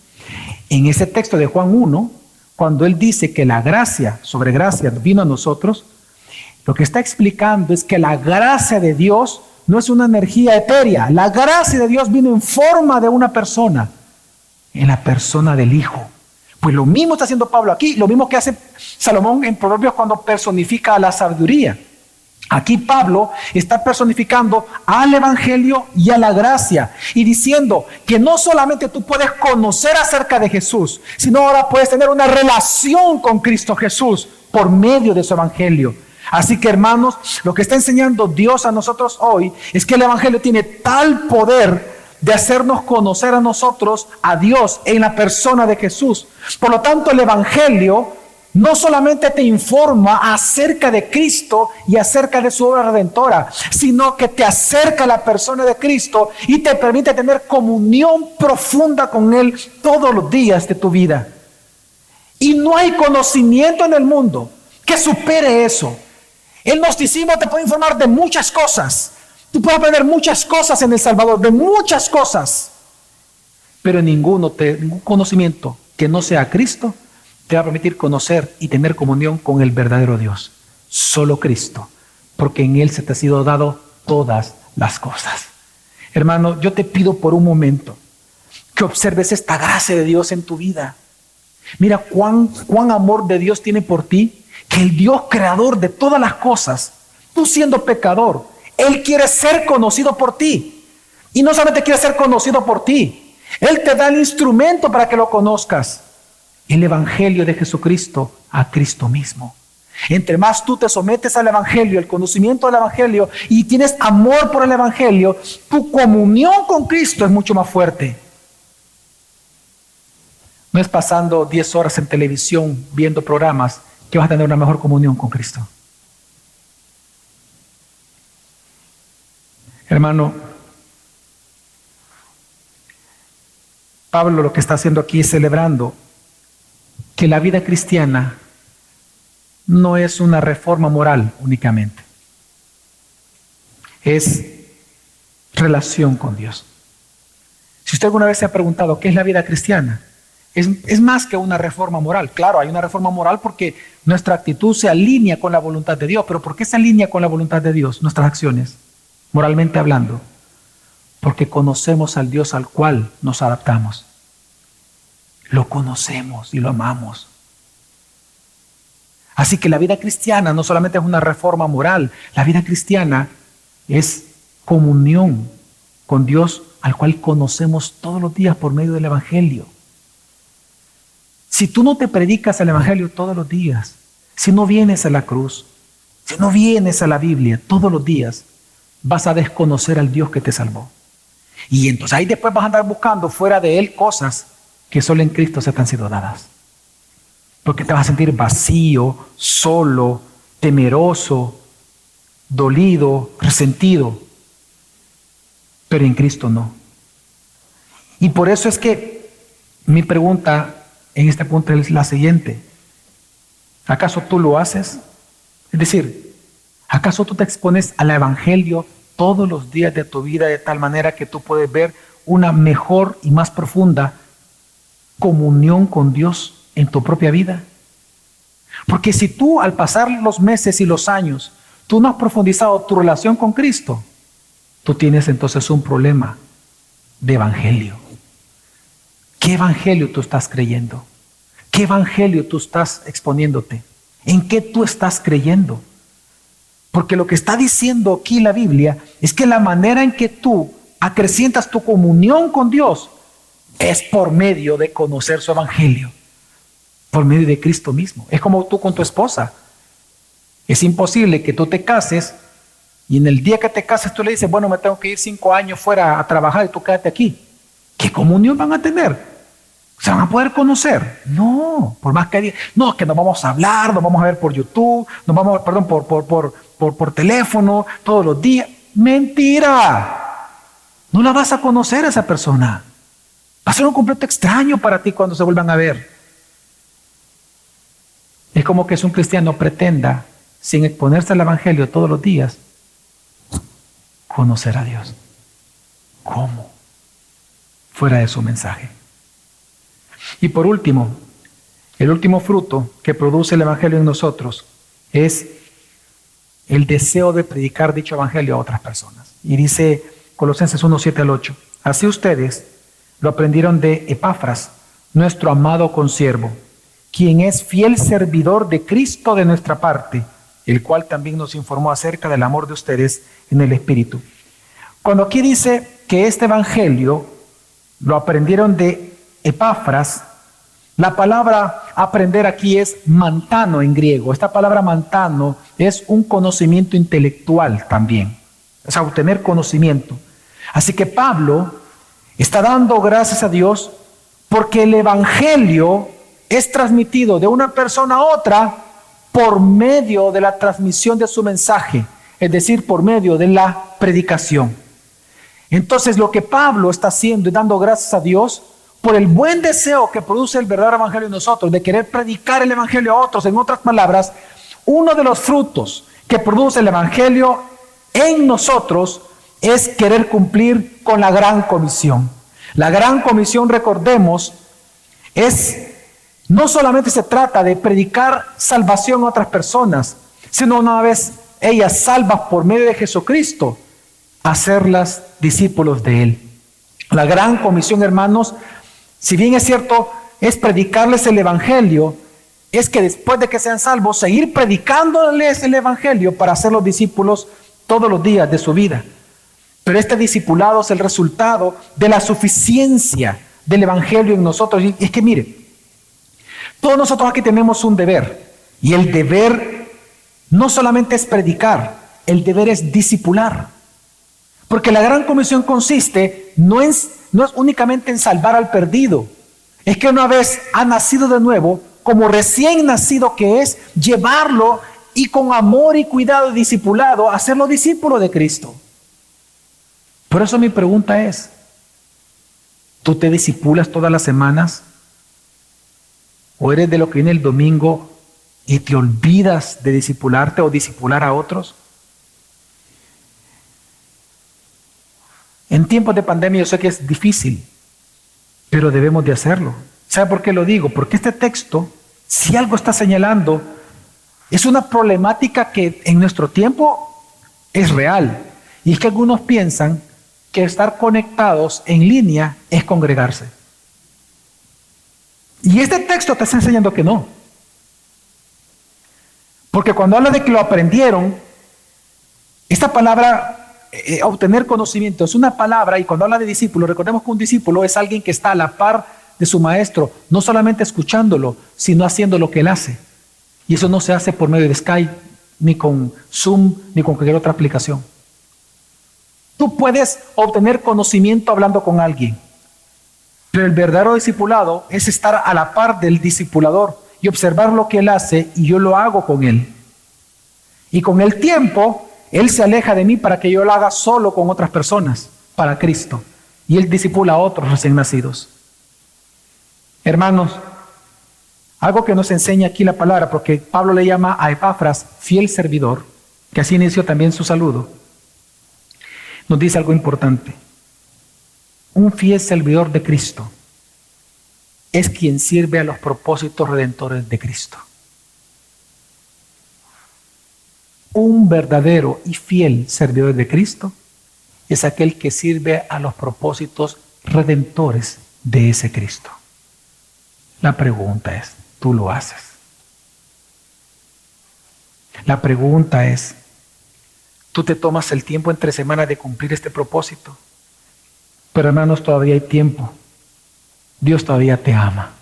En ese texto de Juan 1, cuando él dice que la gracia sobre gracia vino a nosotros, lo que está explicando es que la gracia de Dios no es una energía etérea. La gracia de Dios vino en forma de una persona, en la persona del Hijo. Pues lo mismo está haciendo Pablo aquí, lo mismo que hace Salomón en Proverbios cuando personifica a la sabiduría. Aquí Pablo está personificando al evangelio y a la gracia y diciendo que no solamente tú puedes conocer acerca de Jesús, sino ahora puedes tener una relación con Cristo Jesús por medio de su evangelio. Así que, hermanos, lo que está enseñando Dios a nosotros hoy es que el evangelio tiene tal poder de hacernos conocer a nosotros, a Dios, en la persona de Jesús. Por lo tanto, el evangelio no solamente te informa acerca de Cristo y acerca de su obra redentora, sino que te acerca a la persona de Cristo y te permite tener comunión profunda con Él todos los días de tu vida. Y no hay conocimiento en el mundo que supere eso. El gnosticismo te puede informar de muchas cosas. Tú puedes aprender muchas cosas en El Salvador, de muchas cosas. Pero ningún conocimiento que no sea Cristo te va a permitir conocer y tener comunión con el verdadero Dios. Solo Cristo, porque en Él se te ha sido dado todas las cosas. Hermano, yo te pido por un momento que observes esta gracia de Dios en tu vida. Mira cuán amor de Dios tiene por ti, que el Dios creador de todas las cosas, tú siendo pecador, Él quiere ser conocido por ti. Y no solamente quiere ser conocido por ti, Él te da el instrumento para que lo conozcas. El evangelio de Jesucristo, a Cristo mismo. Entre más tú te sometes al evangelio, el conocimiento del evangelio, y tienes amor por el evangelio, tu comunión con Cristo es mucho más fuerte. No es pasando 10 horas en televisión viendo programas que vas a tener una mejor comunión con Cristo. Hermano, Pablo lo que está haciendo aquí es celebrando que la vida cristiana no es una reforma moral únicamente. Es relación con Dios. Si usted alguna vez se ha preguntado qué es la vida cristiana, es más que una reforma moral. Claro, hay una reforma moral porque nuestra actitud se alinea con la voluntad de Dios. Pero ¿por qué se alinea con la voluntad de Dios nuestras acciones? Moralmente hablando. Porque conocemos al Dios al cual nos adaptamos. Lo conocemos y lo amamos. Así que la vida cristiana no solamente es una reforma moral, la vida cristiana es comunión con Dios al cual conocemos todos los días por medio del evangelio. Si tú no te predicas el evangelio todos los días, si no vienes a la cruz, si no vienes a la Biblia todos los días, vas a desconocer al Dios que te salvó. Y entonces ahí después vas a andar buscando fuera de Él cosas que solo en Cristo se te han sido dadas. Porque te vas a sentir vacío, solo, temeroso, dolido, resentido. Pero en Cristo no. Y por eso es que mi pregunta en este punto es la siguiente. ¿Acaso tú lo haces? Es decir, ¿acaso tú te expones al evangelio todos los días de tu vida de tal manera que tú puedes ver una mejor y más profunda comunión con Dios en tu propia vida? Porque si tú al pasar los meses y los años, tú no has profundizado tu relación con Cristo, tú tienes entonces un problema de evangelio. ¿Qué evangelio tú estás creyendo? ¿Qué evangelio tú estás exponiéndote? ¿En qué tú estás creyendo? Porque lo que está diciendo aquí la Biblia es que la manera en que tú acrecientas tu comunión con Dios es por medio de conocer su evangelio, por medio de Cristo mismo. Es como tú con tu esposa. Es imposible que tú te cases y en el día que te cases tú le dices, bueno, me tengo que ir 5 años fuera a trabajar y tú quédate aquí. ¿Qué comunión van a tener? ¿Se van a poder conocer? No, por más que digan, no, es que nos vamos a hablar, nos vamos a ver por YouTube, nos vamos, perdón, por teléfono todos los días. ¡Mentira! No la vas a conocer a esa persona. Va a ser un completo extraño para ti cuando se vuelvan a ver. Es como que si un cristiano pretenda, sin exponerse al evangelio todos los días, conocer a Dios. ¿Cómo? Fuera de su mensaje. Y por último, el último fruto que produce el evangelio en nosotros es el deseo de predicar dicho evangelio a otras personas. Y dice Colosenses 1, 7 al 8, así ustedes lo aprendieron de Epafras, nuestro amado consiervo, quien es fiel servidor de Cristo de nuestra parte el cual también nos informó acerca del amor de ustedes en el Espíritu. Cuando aquí dice que este evangelio lo aprendieron de Epafras, la palabra aprender aquí es mantano en griego. Esta palabra mantano es un conocimiento intelectual también, es obtener conocimiento. Así que Pablo está dando gracias a Dios porque el evangelio es transmitido de una persona a otra por medio de la transmisión de su mensaje, es decir, por medio de la predicación. Entonces lo que Pablo está haciendo es dando gracias a Dios por el buen deseo que produce el verdadero evangelio en nosotros, de querer predicar el evangelio a otros. En otras palabras, uno de los frutos que produce el evangelio en nosotros es querer cumplir con la gran comisión. La gran comisión, recordemos, no solamente se trata de predicar salvación a otras personas, sino una vez ellas salvas por medio de Jesucristo, hacerlas discípulos de Él. La gran comisión, hermanos, si bien es cierto, es predicarles el evangelio, es que después de que sean salvos, seguir predicándoles el evangelio para hacerlos discípulos todos los días de su vida. Pero este discipulado es el resultado de la suficiencia del evangelio en nosotros. Y es que mire, todos nosotros aquí tenemos un deber, y el deber no solamente es predicar, el deber es discipular. Porque la gran comisión consiste no es únicamente en salvar al perdido, es que una vez ha nacido de nuevo, como recién nacido que es, llevarlo y con amor y cuidado y discipulado, hacerlo discípulo de Cristo. Por eso mi pregunta es, ¿tú te discipulas todas las semanas? ¿O eres de lo que viene el domingo y te olvidas de discipularte o discipular a otros? En tiempos de pandemia yo sé que es difícil, pero debemos de hacerlo. ¿Sabe por qué lo digo? Porque este texto, si algo está señalando, es una problemática que en nuestro tiempo es real. Y es que algunos piensan que estar conectados en línea es congregarse. Y este texto te está enseñando que no. Porque cuando habla de que lo aprendieron, esta palabra, obtener conocimiento, es una palabra, y cuando habla de discípulo, recordemos que un discípulo es alguien que está a la par de su maestro, no solamente escuchándolo, sino haciendo lo que él hace. Y eso no se hace por medio de Skype, ni con Zoom, ni con cualquier otra aplicación. Tú puedes obtener conocimiento hablando con alguien, pero el verdadero discipulado es estar a la par del discipulador y observar lo que él hace, y yo lo hago con él. Y con el tiempo, él se aleja de mí para que yo lo haga solo con otras personas, para Cristo. Y él discipula a otros recién nacidos. Hermanos, algo que nos enseña aquí la palabra, porque Pablo le llama a Epafras fiel servidor, que así inició también su saludo, nos dice algo importante. Un fiel servidor de Cristo es quien sirve a los propósitos redentores de Cristo. Un verdadero y fiel servidor de Cristo es aquel que sirve a los propósitos redentores de ese Cristo. La pregunta es, ¿tú lo haces? La pregunta es, ¿tú te tomas el tiempo entre semanas de cumplir este propósito? Pero hermanos, todavía hay tiempo. Dios todavía te ama.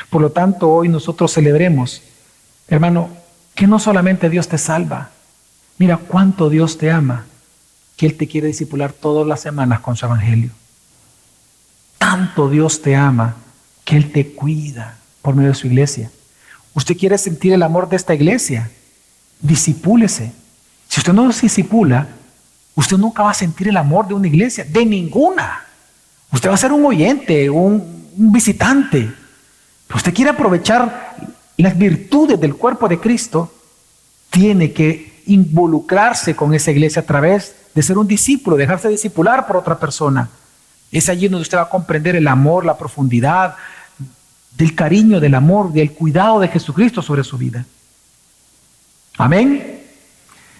Por lo tanto, hoy nosotros celebremos, hermano, que no solamente Dios te salva. Mira cuánto Dios te ama, que Él te quiere discipular todas las semanas con su evangelio. Tanto Dios te ama, que Él te cuida por medio de su iglesia. Usted quiere sentir el amor de esta iglesia, discipúlese. Si usted no se discipula, usted nunca va a sentir el amor de una iglesia, de ninguna. Usted va a ser un oyente, un visitante. Pero usted quiere aprovechar las virtudes del cuerpo de Cristo, tiene que involucrarse con esa iglesia a través de ser un discípulo, dejarse discipular por otra persona. Es allí donde usted va a comprender el amor, la profundidad del cariño, del amor, del cuidado de Jesucristo sobre su vida. Amén.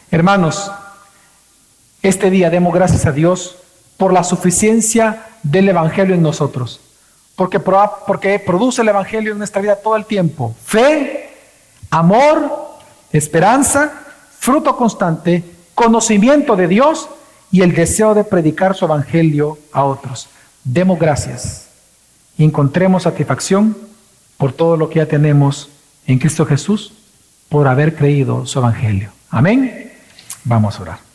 Hermanos, este día demos gracias a Dios por la suficiencia del evangelio en nosotros, porque produce el evangelio en nuestra vida todo el tiempo: fe, amor, esperanza fruto constante, conocimiento de Dios y el deseo de predicar su evangelio a otros. Demos gracias y encontremos satisfacción por todo lo que ya tenemos en Cristo Jesús, por haber creído su evangelio. Amén. Vamos a orar.